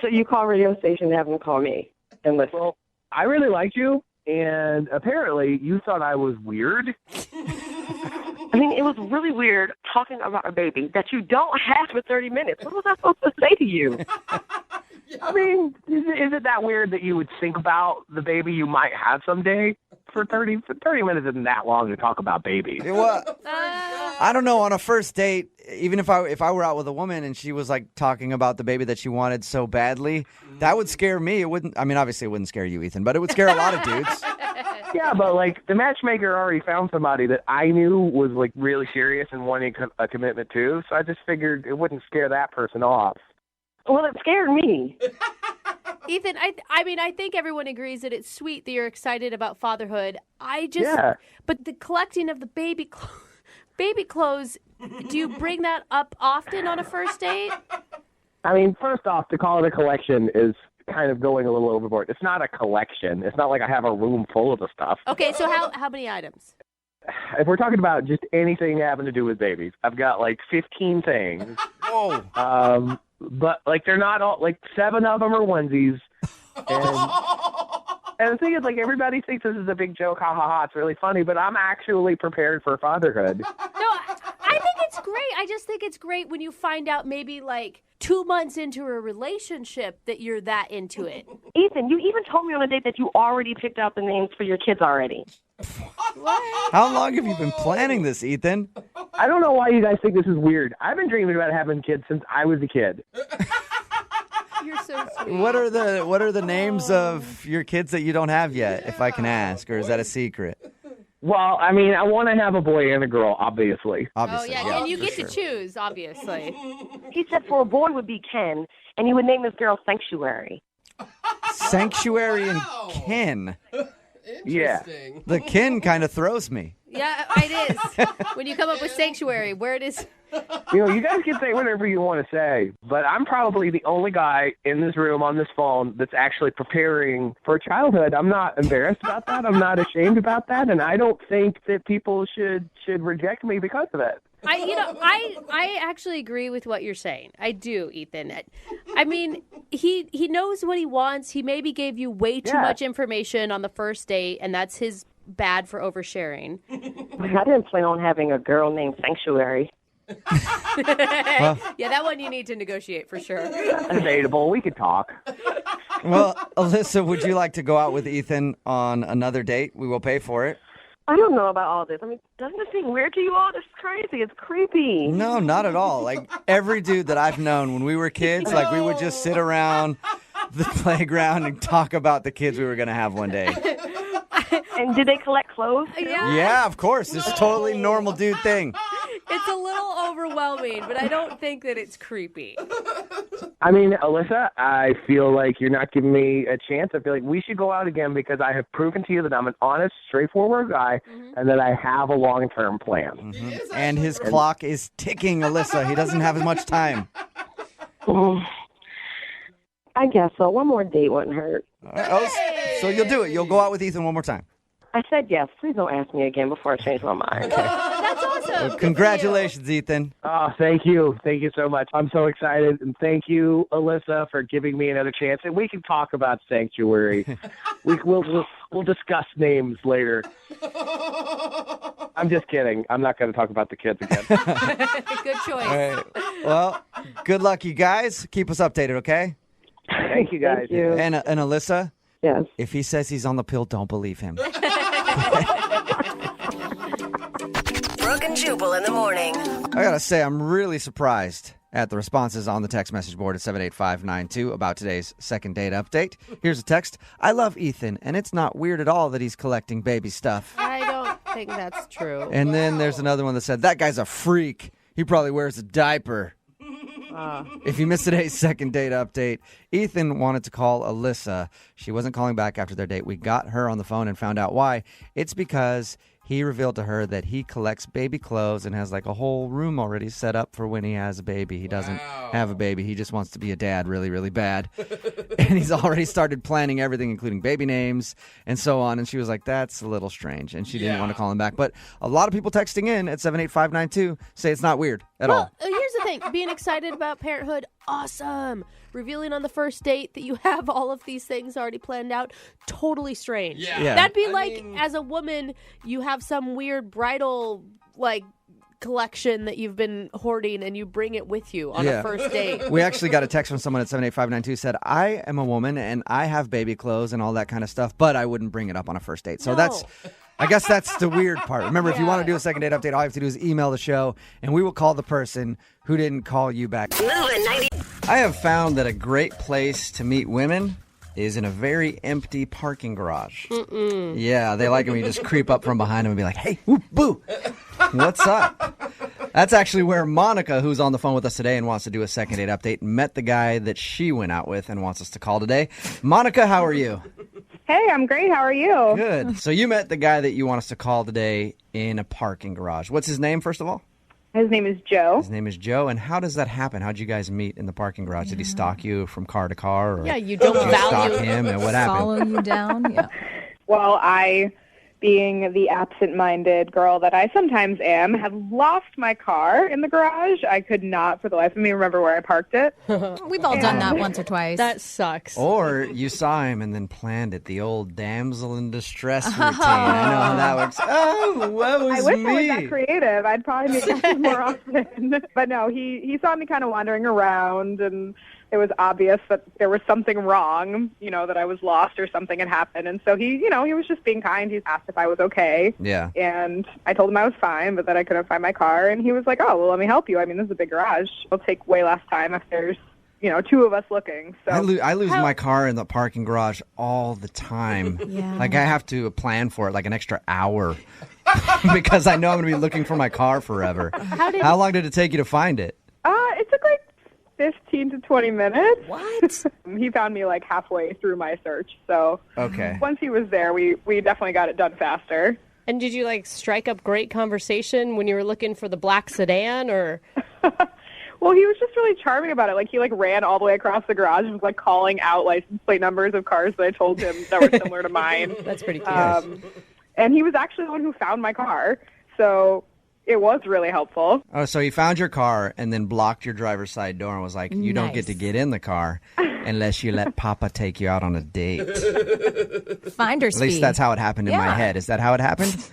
So you call radio station and have them call me and listen. Well, I really liked you, and apparently you thought I was weird. I mean, it was really weird talking about a baby that you don't have for 30 minutes. What was I supposed to say to you? I mean, is it that weird that you would think about the baby you might have someday? For 30 minutes isn't that long to talk about babies. Well, I don't know. On a first date, even if I were out with a woman and she was like talking about the baby that she wanted so badly, that would scare me. It wouldn't. I mean, obviously, it wouldn't scare you, Ethan, but it would scare a lot of dudes. Yeah, but like the matchmaker already found somebody that I knew was like really serious and wanting a commitment too. So I just figured it wouldn't scare that person off. Well, it scared me. Ethan, I mean, I think everyone agrees that it's sweet that you're excited about fatherhood. But the collecting of the baby clothes, do you bring that up often on a first date? I mean, first off, to call it a collection is kind of going a little overboard. It's not a collection. It's not like I have a room full of the stuff. Okay, so how many items? If we're talking about just anything having to do with babies, I've got like 15 things. Whoa. But like they're not all, like 7 of them are onesies. And the thing is, like, everybody thinks this is a big joke, ha ha ha, it's really funny, but I'm actually prepared for fatherhood. No, I think it's great. I just think it's great when you find out maybe like 2 months into a relationship that you're that into it. Ethan, you even told me on a date that you already picked out the names for your kids already. What? How long have you been planning this, Ethan? I don't know why you guys think this is weird. I've been dreaming about having kids since I was a kid. You're so sweet. What are the names of your kids that you don't have yet, if I can ask, or is that a secret? Well, I mean, I want to have a boy and a girl, obviously. Oh, yeah, and you get to choose, obviously. He said for a boy would be Ken, and he would name this girl Sanctuary. Sanctuary and Kin. Yeah. The Kin kind of throws me. Yeah, it is. When you come up with Sanctuary, where it is. You know, you guys can say whatever you want to say, but I'm probably the only guy in this room on this phone that's actually preparing for childhood. I'm not embarrassed about that. I'm not ashamed about that, and I don't think that people should reject me because of it. I actually agree with what you're saying. I do, Ethan. I mean, he knows what he wants. He maybe gave you way too much information on the first date, and that's his bad for oversharing. I didn't plan on having a girl named Sanctuary. Yeah, that one you need to negotiate for sure. Debatable. We could talk. Well, Alyssa, would you like to go out with Ethan on another date? We will pay for it. I don't know about all this. I mean, doesn't it seem weird to you all? This is crazy. It's creepy. No, not at all. Like, every dude that I've known when we were kids, like, we would just sit around the playground and talk about the kids we were going to have one day. And did they collect clothes? Yeah, of course. It's a totally normal dude thing. It's a little overwhelming, but I don't think that it's creepy. I mean, Alyssa, I feel like you're not giving me a chance. I feel like we should go out again because I have proven to you that I'm an honest, straightforward guy and that I have a long-term plan. And his clock is ticking, Alyssa. He doesn't have as much time. I guess so. One more date wouldn't hurt. So you'll do it. You'll go out with Ethan one more time. I said yes. Please don't ask me again before I change my mind. That's awesome. Well, congratulations, Ethan. Oh, thank you. Thank you so much. I'm so excited. And thank you, Alyssa, for giving me another chance. And we can talk about Sanctuary. We'll discuss names later. I'm just kidding. I'm not going to talk about the kids again. Good choice. All right. Well, good luck, you guys. Keep us updated, okay? Thank you, guys. Thank you. And Alyssa? Yes. If he says he's on the pill, don't believe him. Brooke and Jubal in the morning. I gotta say, I'm really surprised at the responses on the text message board at 78592 about today's second date update. Here's a text. I love Ethan, and it's not weird at all that he's collecting baby stuff. I don't think that's true. And then there's another one that said, that guy's a freak. He probably wears a diaper. If you missed today's second date update, Ethan wanted to call Alyssa. She wasn't calling back after their date. We got her on the phone and found out why. It's because he revealed to her that he collects baby clothes and has like a whole room already set up for when he has a baby. He doesn't have a baby. He just wants to be a dad really, really bad. And he's already started planning everything, including baby names and so on. And she was like, that's a little strange. And she didn't want to call him back. But a lot of people texting in at 78592 say it's not weird at all. Here's the thing. Being excited about parenthood, awesome. Revealing on the first date that you have all of these things already planned out, totally strange. Yeah. That'd be as a woman, you have some weird bridal, collection that you've been hoarding and you bring it with you on a first date. We actually got a text from someone at 78592 said, I am a woman and I have baby clothes and all that kind of stuff, but I wouldn't bring it up on a first date. So I guess that's the weird part. Remember, if you want to do a second date update, all you have to do is email the show and we will call the person who didn't call you back. I have found that a great place to meet women is in a very empty parking garage. Yeah, they like it when you just creep up from behind them and be like, hey, whoop, boo, what's up? That's actually where Monica, who's on the phone with us today and wants to do a second date update, met the guy that she went out with and wants us to call today. Monica, how are you? Hey, I'm great. How are you? Good. So you met the guy that you want us to call today in a parking garage. What's his name, first of all? His name is Joe. His name is Joe. And how does that happen? How'd you guys meet in the parking garage? Did he stalk you from car to car? Or you don't did you stalk him? And what happened? Follow you down? Yeah. Well, I, being the absent-minded girl that I sometimes am, had lost my car in the garage. I could not, for the life of me, remember where I parked it. We've all done that once or twice. That sucks. Or you saw him and then planned it, the old damsel in distress routine. I know how that works. Oh, that was I wish me. I was that creative. I'd probably make that more often. But no, he saw me kind of wandering around, and it was obvious that there was something wrong, that I was lost or something had happened. And so he was just being kind. He asked if I was okay. Yeah. And I told him I was fine, but that I couldn't find my car. And he was like, oh, well, let me help you. I mean, this is a big garage. It'll take way less time if there's, two of us looking. So I lose my car in the parking garage all the time. Yeah. Like, I have to plan for it like an extra hour because I know I'm going to be looking for my car forever. How long did it take you to find it? It took 15 to 20 minutes. What? He found me halfway through my search. So okay. Once he was there, we definitely got it done faster. And did you strike up great conversation when you were looking for the black sedan or? Well, he was just really charming about it. He ran all the way across the garage and was calling out license plate numbers of cars that I told him that were similar to mine. That's pretty cute. And he was actually the one who found my car. So it was really helpful. Oh, so he found your car and then blocked your driver's side door and was like, you don't get to get in the car unless you let Papa take you out on a date. Finder's fee. At least that's how it happened in my head. Is that how it happened?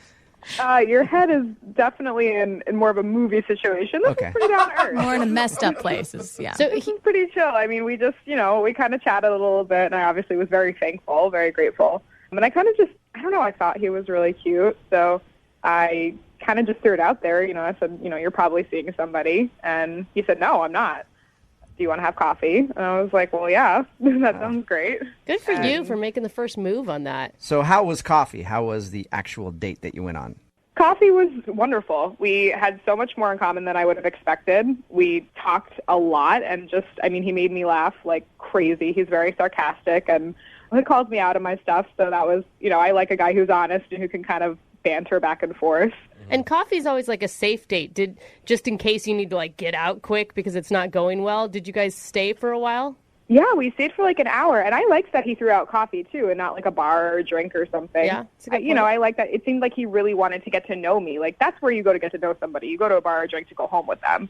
Your head is definitely in more of a movie situation. This is pretty down to earth. More in a messed up places, yeah. So he's pretty chill. I mean, we just, we kind of chatted a little bit, and I obviously was very thankful, very grateful. And I kind of just, I don't know, I thought he was really cute, so I kind of just threw it out there. I said, you're probably seeing somebody. And he said, no, I'm not. Do you want to have coffee? And I was like, well, yeah, that sounds great. Good for you for making the first move on that. So how was coffee? How was the actual date that you went on? Coffee was wonderful. We had so much more in common than I would have expected. We talked a lot and he made me laugh like crazy. He's very sarcastic and he calls me out on my stuff. So that was, I like a guy who's honest and who can kind of banter back and forth. And coffee's always a safe date. Just in case you need to get out quick because it's not going well. Did you guys stay for a while? Yeah, we stayed for an hour, and I liked that he threw out coffee too, and not a bar or a drink or something. Yeah, I like that. It seemed like he really wanted to get to know me. That's where you go to get to know somebody. You go to a bar or a drink to go home with them.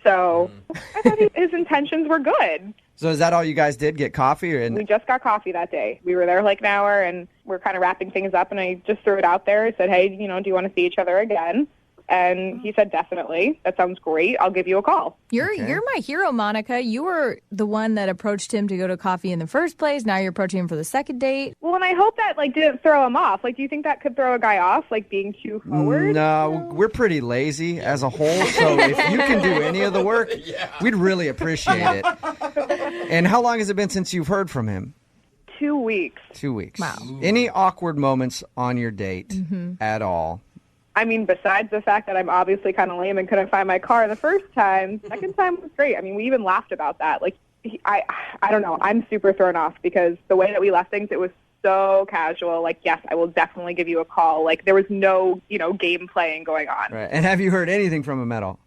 So I thought his intentions were good. So is that all you guys did? Get coffee? We just got coffee that day. We were there an hour, and we're kind of wrapping things up, and I just threw it out there. I said, hey, do you want to see each other again? And he said, definitely. That sounds great. I'll give you a call. You're my hero, Monica. You were the one that approached him to go to coffee in the first place. Now you're approaching him for the second date. Well, and I hope that, didn't throw him off. Do you think that could throw a guy off, being too forward? No, we're pretty lazy as a whole, so if you can do any of the work, we'd really appreciate it. And how long has it been since you've heard from him? 2 weeks. 2 weeks. Wow. Any awkward moments on your date at all? I mean, besides the fact that I'm obviously kind of lame and couldn't find my car the first time, second time was great. I mean, we even laughed about that. I don't know. I'm super thrown off because the way that we left things, it was so casual. Yes, I will definitely give you a call. There was no, game playing going on. Right. And have you heard anything from him at all?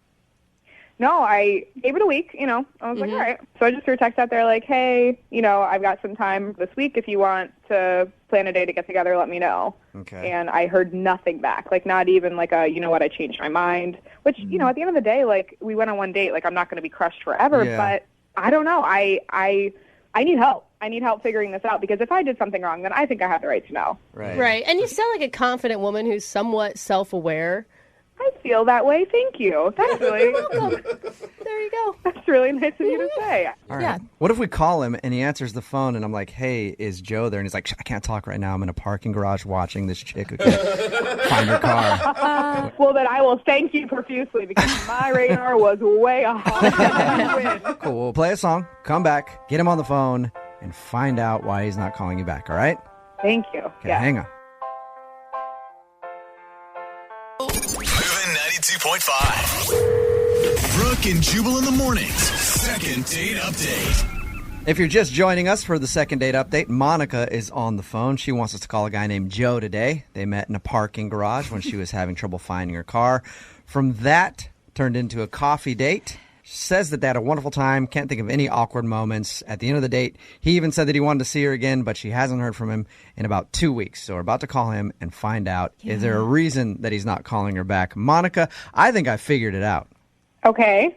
No, I gave it a week, I was like, all right. So I just threw a text out there hey, I've got some time this week. If you want to plan a day to get together, let me know. Okay. And I heard nothing back, not even you know what, I changed my mind. Which, at the end of the day, we went on one date. I'm not going to be crushed forever. Yeah. But I don't know. I need help. I need help figuring this out because if I did something wrong, then I think I have the right to know. Right. And you sound like a confident woman who's somewhat self-aware. I feel that way. Thank you. That's really You're welcome. There you go. That's really nice of you to say. All right. What if we call him and he answers the phone and I'm like, hey, is Joe there? And he's like, I can't talk right now. I'm in a parking garage watching this chick who can't find her car. Well, then I will thank you profusely because my radar was way off. Cool. We'll play a song, come back, get him on the phone, and find out why he's not calling you back, all right? Thank you. Okay, hang on. Moving 92.5. Brooke and Jubal in the mornings. Second date update. If you're just joining us for the second date update, Monica is on the phone. She wants us to call a guy named Joe today. They met in a parking garage when she was having trouble finding her car. From that, turned into a coffee date. She says that they had a wonderful time. Can't think of any awkward moments. At the end of the date, he even said that he wanted to see her again, but she hasn't heard from him in about 2 weeks. So we're about to call him and find out, is there a reason that he's not calling her back? Monica, I think I figured it out. Okay.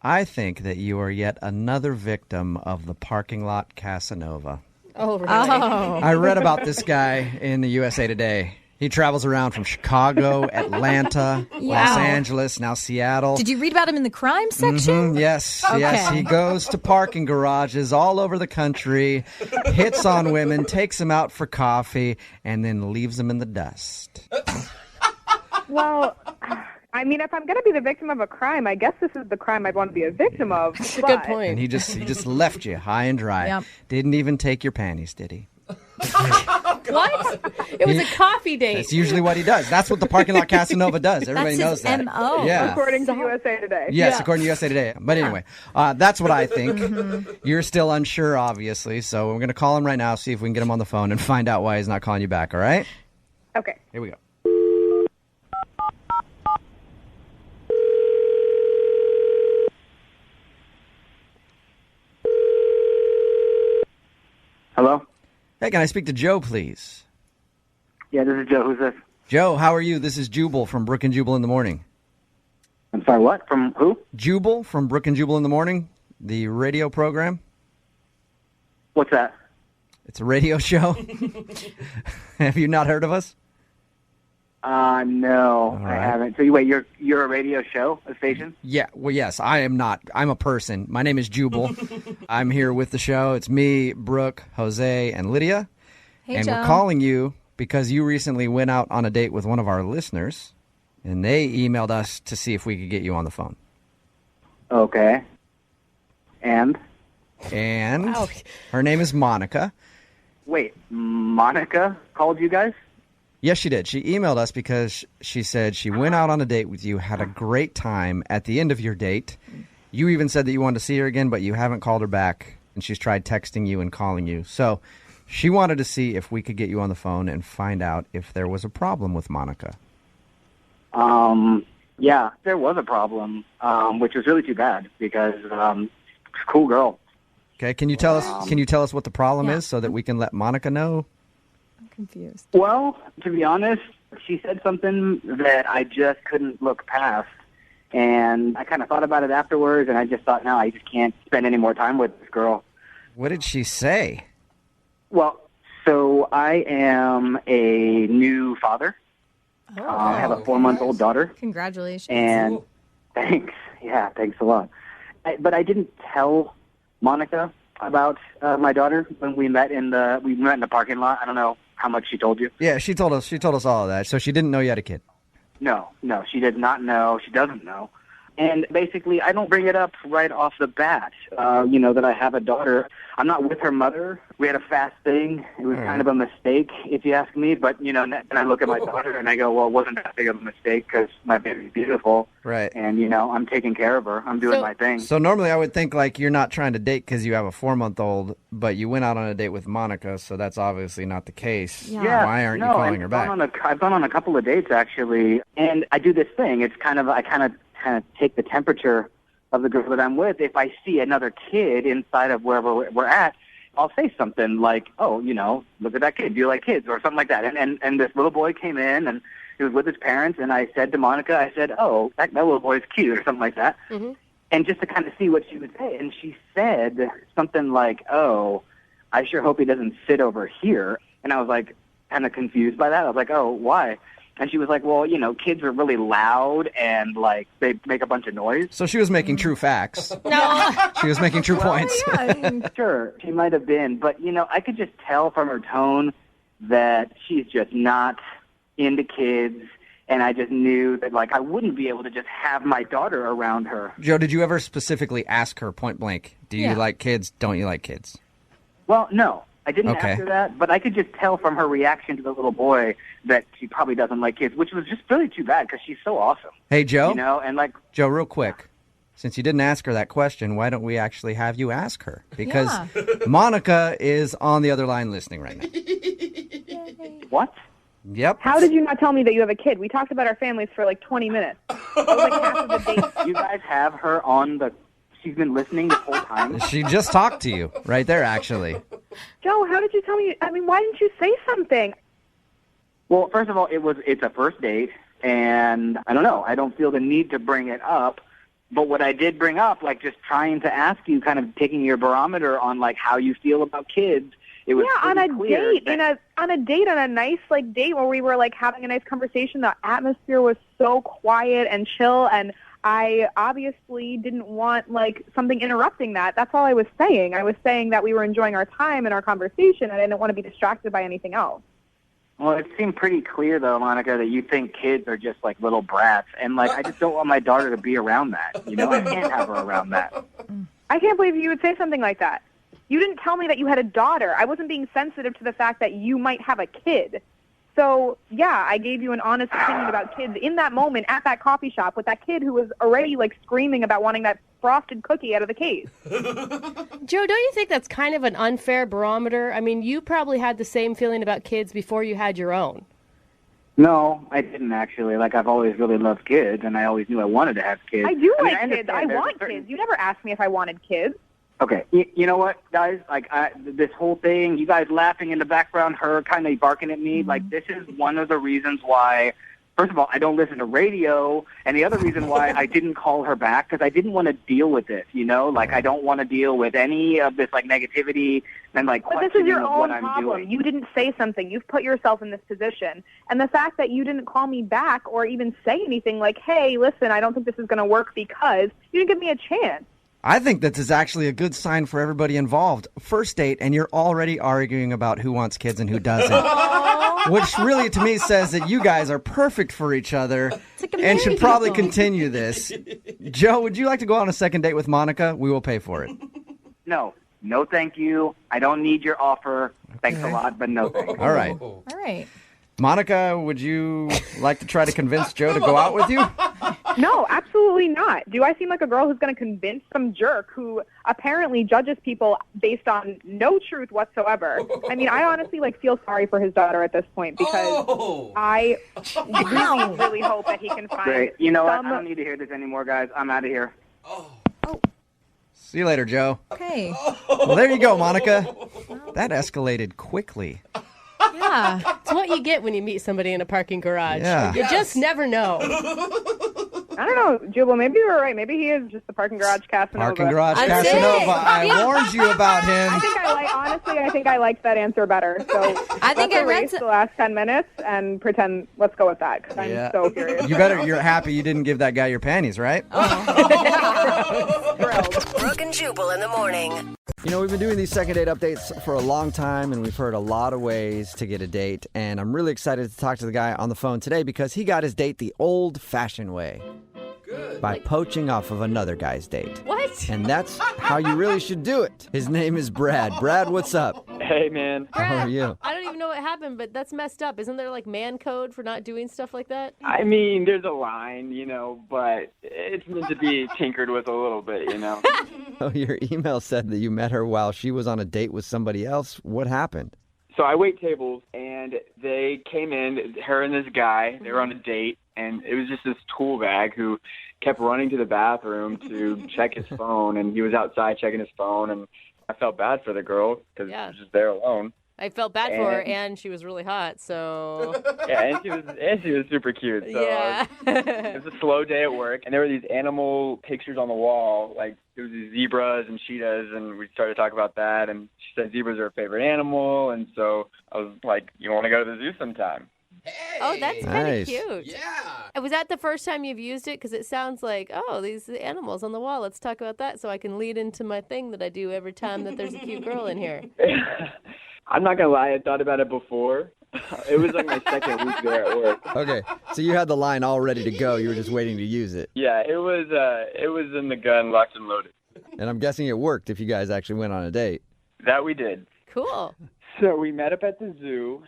I think that you are yet another victim of the parking lot Casanova. Oh, really? I read about this guy in the USA Today. He travels around from Chicago, Atlanta, Los Angeles, now Seattle. Did you read about him in the crime section? Yes, Okay. yes. He goes to parking garages all over the country, hits on women, takes them out for coffee, and then leaves them in the dust. Well, I mean, if I'm going to be the victim of a crime, I guess this is the crime I'd want to be a victim of. That's a good point. And he just left you high and dry. Yep. Didn't even take your panties, did he? What? It was a coffee date. That's usually what he does. That's what the parking lot Casanova does. Everybody knows That's his that. MO. Yeah. According to USA Today. Yes, according to USA Today. But anyway, that's what I think. You're still unsure, obviously. So we're going to call him right now, see if we can get him on the phone and find out why he's not calling you back, all right? Okay. Here we go. Hello? Hey, can I speak to Joe, please? Yeah, this is Joe. Who's this? Joe, how are you? This is Jubal from Brooke and Jubal in the Morning. I'm sorry, what? From who? Jubal from Brooke and Jubal in the Morning, the radio program. What's that? It's a radio show. Have you not heard of us? No, All I right. haven't. So wait, you're a radio show, a station? Yeah, well, yes, I am not. I'm a person. My name is Jubal. I'm here with the show. It's me, Brooke, Jose, and Lydia. Hey, and Joe. we're calling you because you recently went out on a date with one of our listeners, and they emailed us to see if we could get you on the phone. Okay. And? And Wow. her name is Monica. Wait, Monica called you guys? Yes, she did. She emailed us because she said she went out on a date with you, had a great time. At the end of your date, you even said that you wanted to see her again, but you haven't called her back, and she's tried texting you and calling you. So she wanted to see if we could get you on the phone and find out if there was a problem with Monica. Yeah, there was a problem, which was really too bad because she's a cool girl. Okay, can you tell us what the problem is so that we can let Monica know? I'm confused. Well, to be honest, she said something that I just couldn't look past. And I kind of thought about it afterwards, and I just thought, no, I just can't spend any more time with this girl. What did she say? Well, so I am a new father, I have a 4-month-old daughter. Congratulations. And thanks. Yeah, thanks a lot. But I didn't tell Monica about my daughter when we met in the parking lot. I don't know how much she told you. Yeah, she told us all of that. So she didn't know you had a kid. No, she did not know. She doesn't know. And basically, I don't bring it up right off the bat, that I have a daughter. I'm not with her mother. We had a fast thing. It was kind of a mistake, if you ask me. But, and I look at my daughter and I go, well, it wasn't that big of a mistake because my baby's beautiful. Right. And, I'm taking care of her. I'm doing my thing. So normally I would think, like, you're not trying to date because you have a 4-month-old, but you went out on a date with Monica, so that's obviously not the case. Yeah. Why aren't you calling her back? I've gone on a couple of dates, actually, and I do this thing. It's I kind of take the temperature of the girl that I'm with. If I see another kid inside of wherever we're at, I'll say something like, oh, look at that kid. Do you like kids? Or something like that. And this little boy came in, and he was with his parents, and I said to Monica, I said, oh, that little boy's cute, or something like that. Mm-hmm. And just to kind of see what she would say. And she said something like, oh, I sure hope he doesn't sit over here. And I was like kind of confused by that. I was like, oh, why? And she was like, well, kids are really loud and, like, they make a bunch of noise. So she was making true facts. No. She was making true points. Yeah. Sure, she might have been. But, I could just tell from her tone that she's just not into kids. And I just knew that, like, I wouldn't be able to just have my daughter around her. Joe, did you ever specifically ask her point blank, do you like kids, don't you like kids? Well, no. I didn't ask her that, but I could just tell from her reaction to the little boy that she probably doesn't like kids, which was just really too bad because she's so awesome. Hey, Joe? And like... Joe, real quick. Since you didn't ask her that question, why don't we actually have you ask her? Because Monica is on the other line listening right now. What? Yep. How did you not tell me that you have a kid? We talked about our families for like 20 minutes. That was like half of the date. You guys have her on the... She's been listening the whole time. She just talked to you right there, actually. Joe, how did you tell me? I mean, why didn't you say something? Well, first of all, it's a first date, and I don't know. I don't feel the need to bring it up. But what I did bring up, like just trying to ask you, kind of taking your barometer on like how you feel about kids. It was on a date, on a nice like date where we were like having a nice conversation. The atmosphere was so quiet and chill, and I obviously didn't want like something interrupting that. That's all I was saying. I was saying that we were enjoying our time and our conversation, and I didn't want to be distracted by anything else. Well, it seemed pretty clear, though, Monica, that you think kids are just like little brats, and like I just don't want my daughter to be around that. I can't have her around that. I can't believe you would say something like that. You didn't tell me that you had a daughter. I wasn't being sensitive to the fact that you might have a kid. So, yeah, I gave you an honest opinion about kids in that moment at that coffee shop with that kid who was already, like, screaming about wanting that frosted cookie out of the case. Joe, don't you think that's kind of an unfair barometer? I mean, you probably had the same feeling about kids before you had your own. No, I didn't actually. Like, I've always really loved kids, and I always knew I wanted to have kids. I do like kids. I want kids. You never asked me if I wanted kids. Okay, you know what, guys? Like, this whole thing, you guys laughing in the background, her kind of barking at me, like, this is one of the reasons why, first of all, I don't listen to radio, and the other reason why I didn't call her back, because I didn't want to deal with this, Like, I don't want to deal with any of this, like, negativity and, like, but this is your own what I'm problem. doing. You didn't say something. You've put yourself in this position. And the fact that you didn't call me back or even say anything like, hey, listen, I don't think this is going to work because you didn't give me a chance. I think this is actually a good sign for everybody involved. First date, and you're already arguing about who wants kids and who doesn't. Which really, to me, says that you guys are perfect for each other and should probably continue this. Joe, would you like to go on a second date with Monica? We will pay for it. No, thank you. I don't need your offer. Thanks a lot, but no thanks. All right. All right. Monica, would you like to try to convince Joe to go out with you? No, absolutely not. Do I seem like a girl who's going to convince some jerk who apparently judges people based on no truth whatsoever? I mean, I honestly feel sorry for his daughter at this point because I really hope that he can find Great. You know what? I don't need to hear this anymore, guys. I'm out of here. See you later, Joe. Okay. Well, there you go, Monica. That escalated quickly. Yeah. It's what you get when you meet somebody in a parking garage. Yeah. You just never know. I don't know, Jubal, maybe you were right. Maybe he is just the parking garage Casanova. Parking garage Casanova. I warned you about him. I think I liked that answer better. So I think let's erase the last 10 minutes and pretend, let's go with that, because I'm so curious. You're happy you didn't give that guy your panties, right? Brooke and Jubal in the morning. You know, we've been doing these second date updates for a long time, and we've heard a lot of ways to get a date. And I'm really excited to talk to the guy on the phone today because he got his date the old-fashioned way. Good. By poaching off of another guy's date. What? And that's how you really should do it. His name is Brad. Brad, what's up? Hey, man. How are you? I don't even know what happened, but that's messed up. Isn't there like man code for not doing stuff like that? I mean, there's a line, but it's meant to be tinkered with a little bit, Oh, your email said that you met her while she was on a date with somebody else. What happened? So I wait tables, and they came in, her and this guy, they were on a date, and it was just this tool bag who kept running to the bathroom to check his phone, and he was outside checking his phone, and I felt bad for the girl because she was just there alone. I felt bad for her, and she was really hot, so... Yeah, and she was super cute. So yeah. It was a slow day at work, and there were these animal pictures on the wall. Like, there was these zebras and cheetahs, and we started to talk about that, and she said zebras are her favorite animal, and so I was like, you want to go to the zoo sometime? Hey, oh, that's kind of nice. cute. Yeah. Was that the first time you've used it? Because it sounds like, these animals on the wall. Let's talk about that so I can lead into my thing that I do every time that there's a cute girl in here. I'm not going to lie. I thought about it before. It was like my second week there at work. Okay, so you had the line all ready to go. You were just waiting to use it. Yeah, it was in the gun, locked and loaded. And I'm guessing it worked if you guys actually went on a date. That we did. Cool. So we met up at the zoo,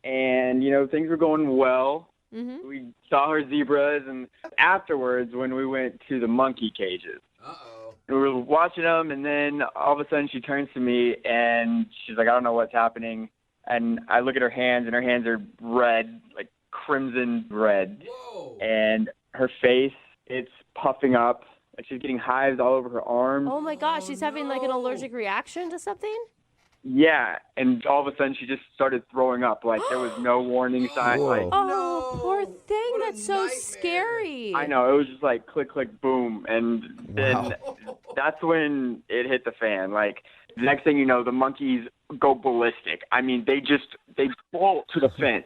and, things were going well. Mm-hmm. We saw her zebras, and afterwards, when we went to the monkey cages, we were watching them, and then all of a sudden she turns to me, and she's like, I don't know what's happening. And I look at her hands, and her hands are red, like crimson red. Whoa. And her face, it's puffing up. Like she's getting hives all over her arms. Oh, my gosh. She's having like an allergic reaction to something? Yeah, and all of a sudden she just started throwing up. Like there was no warning sign. Like, oh, poor thing. That's so scary. I know. It was just like click, click, boom. And then that's when it hit the fan. Like the next thing you know, the monkeys go ballistic. I mean, they bolt to the fence.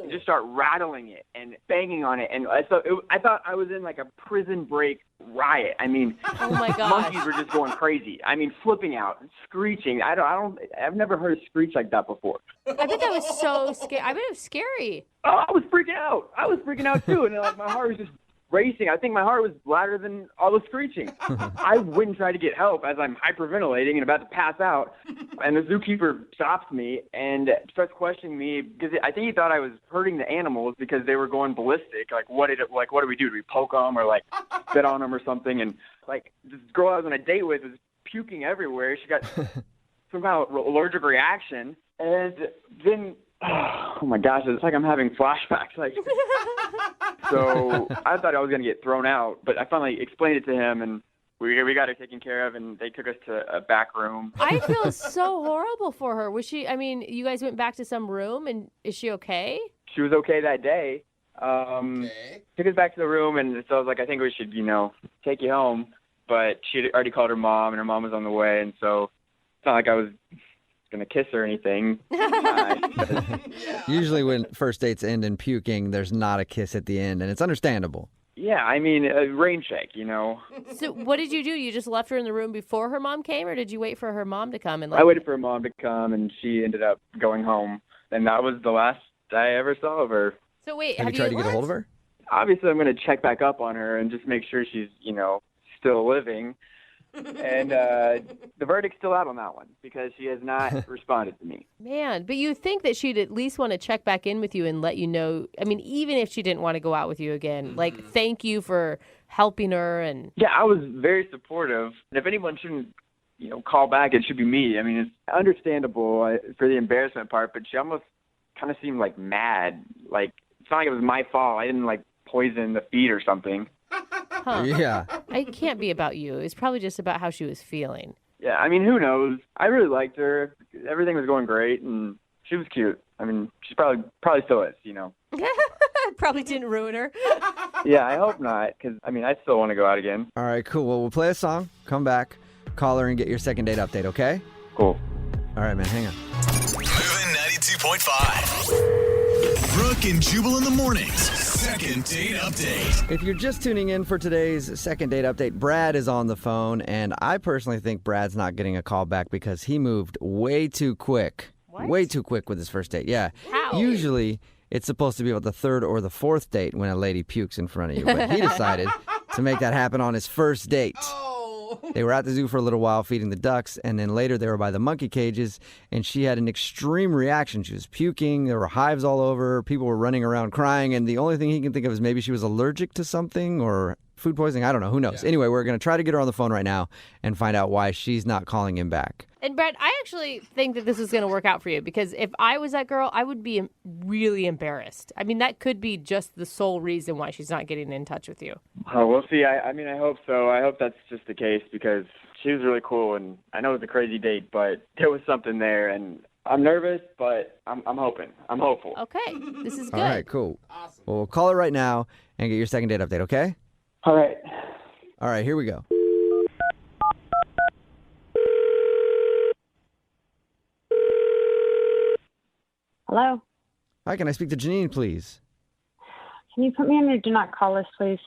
They just start rattling it and banging on it. And I thought I was in like a prison break riot. I mean, oh my gosh. Monkeys were just going crazy. I mean, flipping out, screeching. I've never heard a screech like that before. I bet that was so scary. I bet it was scary. Oh, I was freaking out. I was freaking out too. And like my heart was just racing. I think my heart was louder than all the screeching. I went and tried to get help as I'm hyperventilating and about to pass out. And the zookeeper stops me and starts questioning me because I think he thought I was hurting the animals because they were going ballistic. Like, what do we do? Do we poke them or like spit on them or something? And like this girl I was on a date with was puking everywhere. She got some kind of allergic reaction. And then, oh my gosh, it's like I'm having flashbacks. Like, so I thought I was going to get thrown out, but I finally explained it to him, and we got her taken care of, and they took us to a back room. I feel so horrible for her. Was she? I mean, you guys went back to some room, and is she okay? She was okay that day. Took us back to the room, and so I was like, I think we should, take you home. But she had already called her mom, and her mom was on the way, and so it's not like I was going to kiss her or anything. Usually when first dates end in puking, there's not a kiss at the end, and it's understandable. Yeah, I mean, a rain check, So what did you do? You just left her in the room before her mom came, or did you wait for her mom to come? I waited for her mom to come, and she ended up going home. And that was the last I ever saw of her. So wait, have you tried to get a hold of her? Obviously, I'm going to check back up on her and just make sure she's, still living. And the verdict's still out on that one because she has not responded to me. Man, but you think that she'd at least want to check back in with you and let you know. I mean, even if she didn't want to go out with you again, like thank you for helping her. And yeah, I was very supportive. And if anyone shouldn't, call back, it should be me. I mean, it's understandable for the embarrassment part, but she almost kind of seemed like mad. Like it's not like it was my fault. I didn't like poison the feed or something. Huh. Yeah. It can't be about you. It's probably just about how she was feeling. Yeah, I mean, who knows? I really liked her. Everything was going great, and she was cute. I mean, she probably still is, Probably didn't ruin her. Yeah, I hope not, because, I mean, I still want to go out again. All right, cool. Well, we'll play a song, come back, call her, and get your second date update, okay? Cool. All right, man, hang on. Moving 92.5. Brooke and Jubal in the mornings. Second date update. If you're just tuning in for today's second date update, Brad is on the phone, and I personally think Brad's not getting a call back because he moved way too quick. What? Way too quick with his first date, yeah. How? Usually, it's supposed to be about the third or the fourth date when a lady pukes in front of you, but he decided to make that happen on his first date. They were at the zoo for a little while feeding the ducks, and then later they were by the monkey cages, and she had an extreme reaction. She was puking, there were hives all over, people were running around crying, and the only thing he can think of is maybe she was allergic to something or food poisoning. I don't know. Who knows? Yeah. Anyway, we're going to try to get her on the phone right now and find out why she's not calling him back. And Brad, I actually think that this is going to work out for you because if I was that girl, I would be really embarrassed. I mean, that could be just the sole reason why she's not getting in touch with you. Oh, we'll see. I mean, I hope so. I hope that's just the case because she was really cool, and I know it was a crazy date, but there was something there, and I'm nervous, but I'm hoping. I'm hopeful. Okay, this is good. All right, cool. Awesome. Well, we'll call her right now and get your second date update, okay? All right. All right, here we go. Hello? Hi, can I speak to Janine, please? Can you put me on your do not call list, please?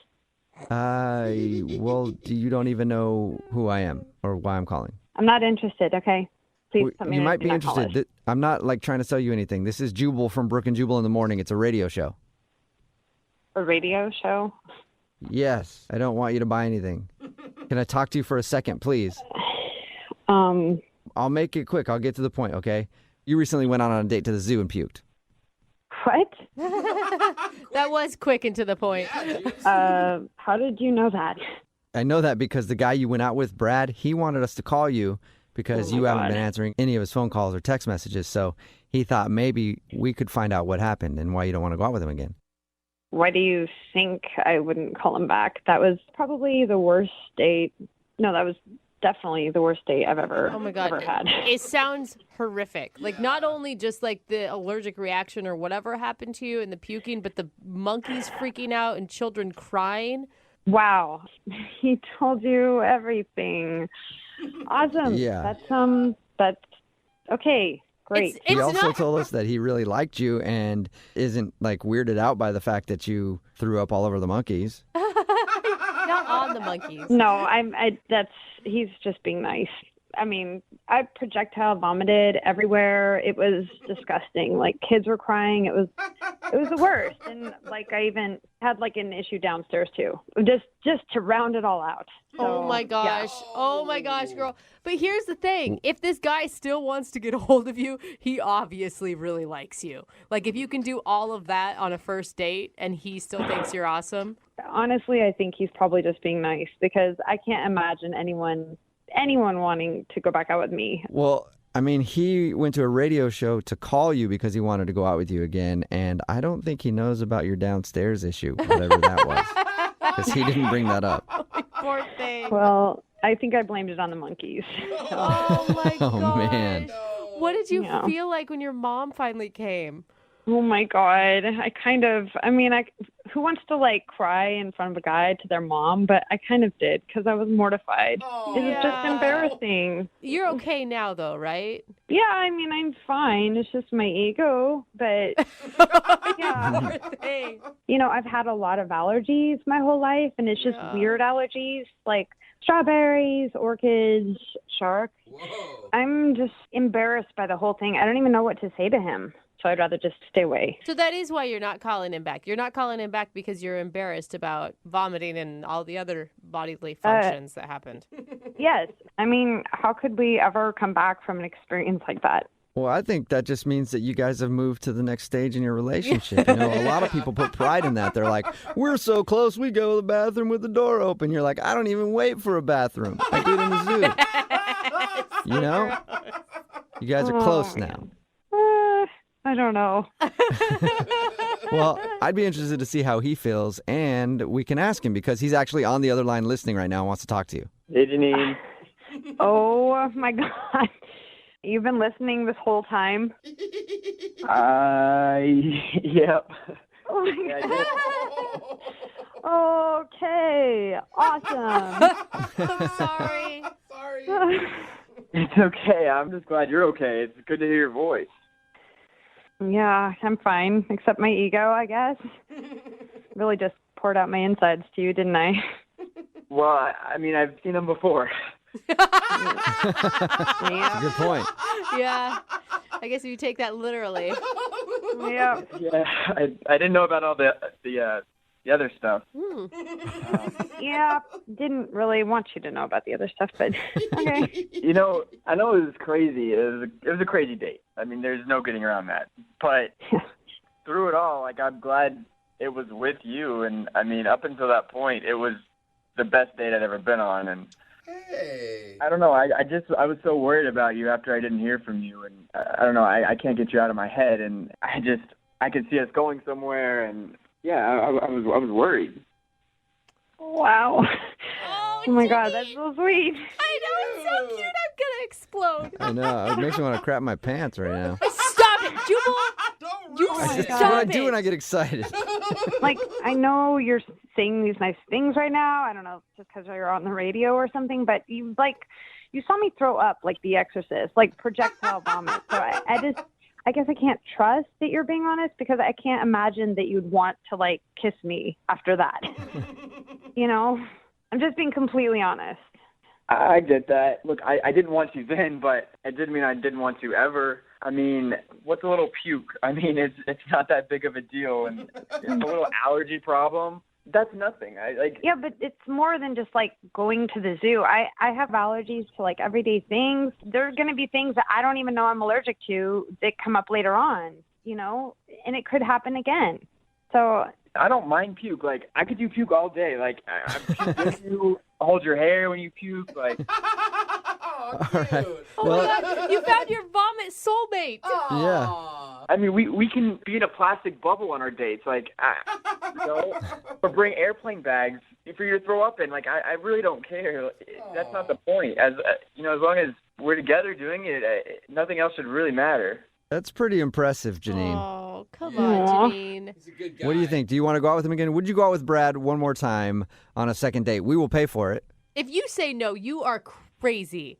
Well, you don't even know who I am or why I'm calling. I'm not interested, okay? Please put me You on might your do be not call interested. list. I'm not trying to sell you anything. This is Jubal from Brooke and Jubal in the morning. It's a radio show. A radio show? Yes, I don't want you to buy anything. Can I talk to you for a second, please? I'll make it quick. I'll get to the point, okay? You recently went on a date to the zoo and puked. What? That was quick and to the point. How did you know that? I know that because the guy you went out with, Brad, he wanted us to call you because you haven't been answering any of his phone calls or text messages. So he thought maybe we could find out what happened and why you don't want to go out with him again. Why do you think I wouldn't call him back? That was probably the worst date. No, that was definitely the worst date I've ever had. It sounds horrific. Like not only just like the allergic reaction or whatever happened to you and the puking, but the monkeys freaking out and children crying. Wow. He told you everything. Awesome. Yeah. That's okay. Great. He also told us that he really liked you and isn't like weirded out by the fact that you threw up all over the monkeys. Not on the monkeys. No, he's just being nice. I mean, I projectile vomited everywhere. It was disgusting. Like kids were crying. It was the worst. And like I even had like an issue downstairs too. Just to round it all out. So, oh my gosh. Yeah. Oh my gosh, girl. But here's the thing. If this guy still wants to get a hold of you, he obviously really likes you. Like if you can do all of that on a first date and he still thinks you're awesome. Honestly, I think he's probably just being nice because I can't imagine anyone wanting to go back out with me. Well, I mean, he went to a radio show to call you because he wanted to go out with you again, and I don't think he knows about your downstairs issue, whatever that was, because he didn't bring that up. Poor thing. Well, I think I blamed it on the monkeys. So. Oh, my gosh. Oh, man. What did you feel like when your mom finally came? Oh, my God. Who wants to, like, cry in front of a guy to their mom? But I kind of did because I was mortified. It was just embarrassing. You're okay now, though, right? Yeah, I mean, I'm fine. It's just my ego. But, yeah. You know, I've had a lot of allergies my whole life, and it's just weird allergies, like strawberries, orchids, shark. Whoa. I'm just embarrassed by the whole thing. I don't even know what to say to him. So I'd rather just stay away. So that is why you're not calling him back. You're not calling him back because you're embarrassed about vomiting and all the other bodily functions that happened. Yes. I mean, how could we ever come back from an experience like that? Well, I think that just means that you guys have moved to the next stage in your relationship. You know, a lot of people put pride in that. They're like, we're so close, we go to the bathroom with the door open. You're like, I don't even wait for a bathroom. I do it in the zoo. You know? You guys are close now. I don't know. Well, I'd be interested to see how he feels, and we can ask him because he's actually on the other line listening right now and wants to talk to you. Hey, Janine. Oh, my God. You've been listening this whole time? Yep. Oh, my God. Okay, awesome. I'm sorry. It's okay. I'm just glad you're okay. It's good to hear your voice. Yeah, I'm fine, except my ego, I guess. Really just poured out my insides to you, didn't I? Well, I mean, I've seen them before. That's a good point. Yeah. I guess if you take that literally. Yeah. Yeah, I didn't know about all the other stuff. Yeah, didn't really want you to know about the other stuff, but okay. You know, I know it was crazy. It was a crazy date. I mean, there's no getting around that. But through it all, like, I'm glad it was with you. And I mean, up until that point, it was the best date I'd ever been on. And I don't know. I was so worried about you after I didn't hear from you, and I don't know. I can't get you out of my head, and I could see us going somewhere, and yeah, I was worried. Wow. Oh my God, that's so sweet. I know, it's so cute. I'm gonna explode. I know. It makes me want to crap my pants right now. Stop it, Jubal. That's what I do when I get excited. Like, I know you're saying these nice things right now. I don't know, just because you're on the radio or something, but you saw me throw up like The Exorcist, like projectile vomit. So I guess I can't trust that you're being honest, because I can't imagine that you'd want to like kiss me after that. You know, I'm just being completely honest. I get that. Look, I didn't want you then, but it didn't mean I didn't want you ever. I mean, what's a little puke? I mean, it's not that big of a deal, and it's a little allergy problem. That's nothing. Yeah, but it's more than just like going to the zoo. I have allergies to like everyday things. There's going to be things that I don't even know I'm allergic to that come up later on, you know, and it could happen again. So I don't mind puke. Like, I could do puke all day. Like, I puke with you, hold your hair when you puke. Like, All right. Oh my God, you found your vomit soulmate. Yeah. I mean, we can be in a plastic bubble on our dates. Like, you know, or bring airplane bags for you to throw up in. Like, I really don't care. That's not the point. As you know, as long as we're together doing it, nothing else should really matter. That's pretty impressive, Janine. Oh, come on, Janine. He's a good guy. What do you think? Do you want to go out with him again? Would you go out with Brad one more time on a second date? We will pay for it. If you say no, you are crazy.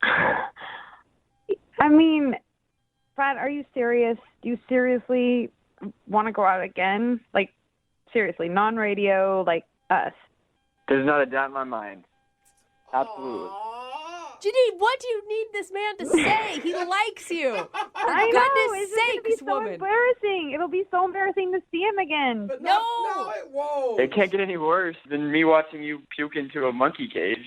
I mean, Brad, are you serious? Do you seriously want to go out again? Like, seriously, non-radio, like us? There's not a doubt in my mind. Absolutely. Janine, what do you need this man to say? He likes you. For I know. goodness It's going to be sakes, so woman. embarrassing. It'll be so embarrassing to see him again. No. Whoa. It can't get any worse than me watching you puke into a monkey cage.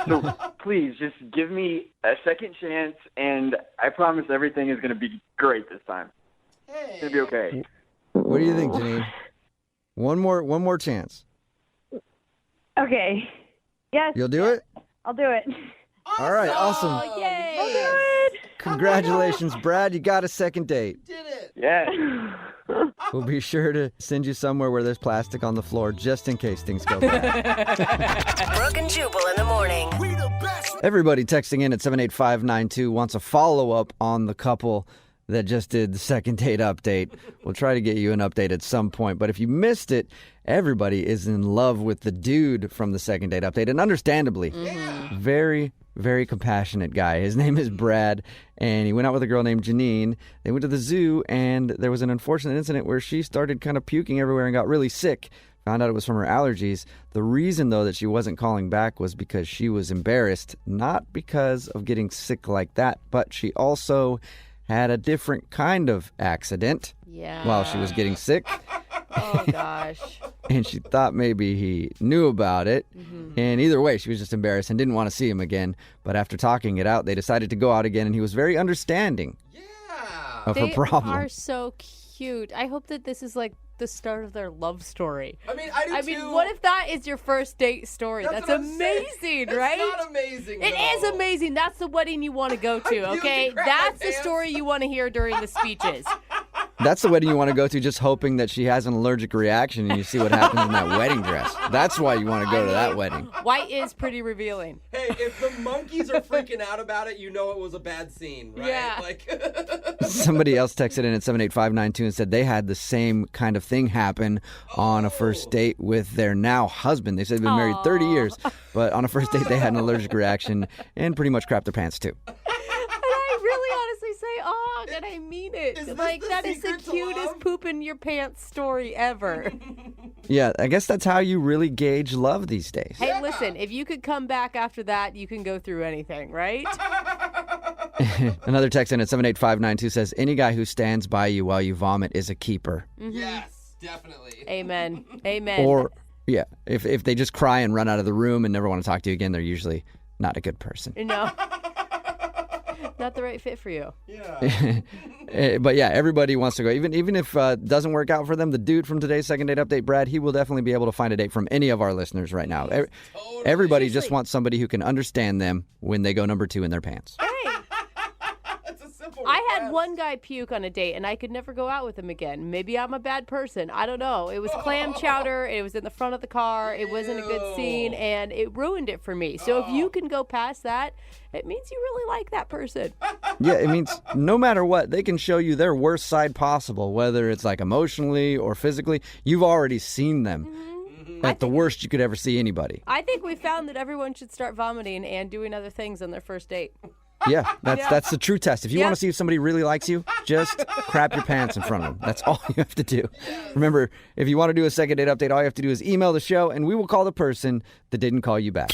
So please, just give me a second chance, and I promise everything is going to be great this time. It's going to be okay. What do you think, Janine? One more chance. Okay. Yes. You'll do it? I'll do it. All right, awesome. Oh, yay. I'll do it. Congratulations, Brad. You got a second date. Yeah. We'll be sure to send you somewhere where there's plastic on the floor just in case things go bad. Brooke and Jubal in the morning. Everybody texting in at 78592 wants a follow-up on the couple that just did the second date update. We'll try to get you an update at some point. But if you missed it, everybody is in love with the dude from the second date update. And understandably, very, very compassionate guy. His name is Brad, and he went out with a girl named Janine. They went to the zoo, and there was an unfortunate incident where she started kind of puking everywhere and got really sick. Found out it was from her allergies. The reason, though, that she wasn't calling back was because she was embarrassed, not because of getting sick like that, but she also had a different kind of accident while she was getting sick. Oh, gosh. And she thought maybe he knew about it. And either way, she was just embarrassed and didn't want to see him again. But after talking it out, they decided to go out again, and he was very understanding of her problem. They are so cute. I hope that this is like the start of their love story. I mean, I do too. I mean, what if that is your first date story? That's amazing, right? It's not amazing, It is amazing. That's the wedding you want to go to, okay? That's the story you want to hear during the speeches. That's the wedding you want to go to, just hoping that she has an allergic reaction and you see what happens in that wedding dress. That's why you want to go to that wedding. White is pretty revealing. Hey, if the monkeys are freaking out about it, you know it was a bad scene, right? Yeah. Like Somebody else texted in at 78592 and said they had the same kind of thing happen on a first date with their now husband. They said they've been married 30 years, but on a first date they had an allergic reaction and pretty much crapped their pants too. I really honestly say, oh, and I mean it. Like, that is the cutest poop in your pants story ever. Yeah, I guess that's how you really gauge love these days. Hey, listen, if you could come back after that, you can go through anything, right? Another text in at 78592 says, any guy who stands by you while you vomit is a keeper. Mm-hmm. Yes, definitely. Amen. Amen. Or, yeah, if they just cry and run out of the room and never want to talk to you again, they're usually not a good person. No. Not the right fit for you. Yeah. But yeah, everybody wants to go. Even if it doesn't work out for them, the dude from today's second date update, Brad, he will definitely be able to find a date from any of our listeners right now. Everybody just wants somebody who can understand them when they go number 2 in their pants. I had one guy puke on a date, and I could never go out with him again. Maybe I'm a bad person. I don't know. It was clam chowder. It was in the front of the car. It wasn't a good scene, and it ruined it for me. So if you can go past that, it means you really like that person. Yeah, it means no matter what, they can show you their worst side possible, whether it's like emotionally or physically. You've already seen them at the worst you could ever see anybody. I think we found that everyone should start vomiting and doing other things on their first date. Yeah, that's the true test. If you want to see if somebody really likes you, just crap your pants in front of them. That's all you have to do. Remember, if you want to do a second date update, all you have to do is email the show, and we will call the person that didn't call you back.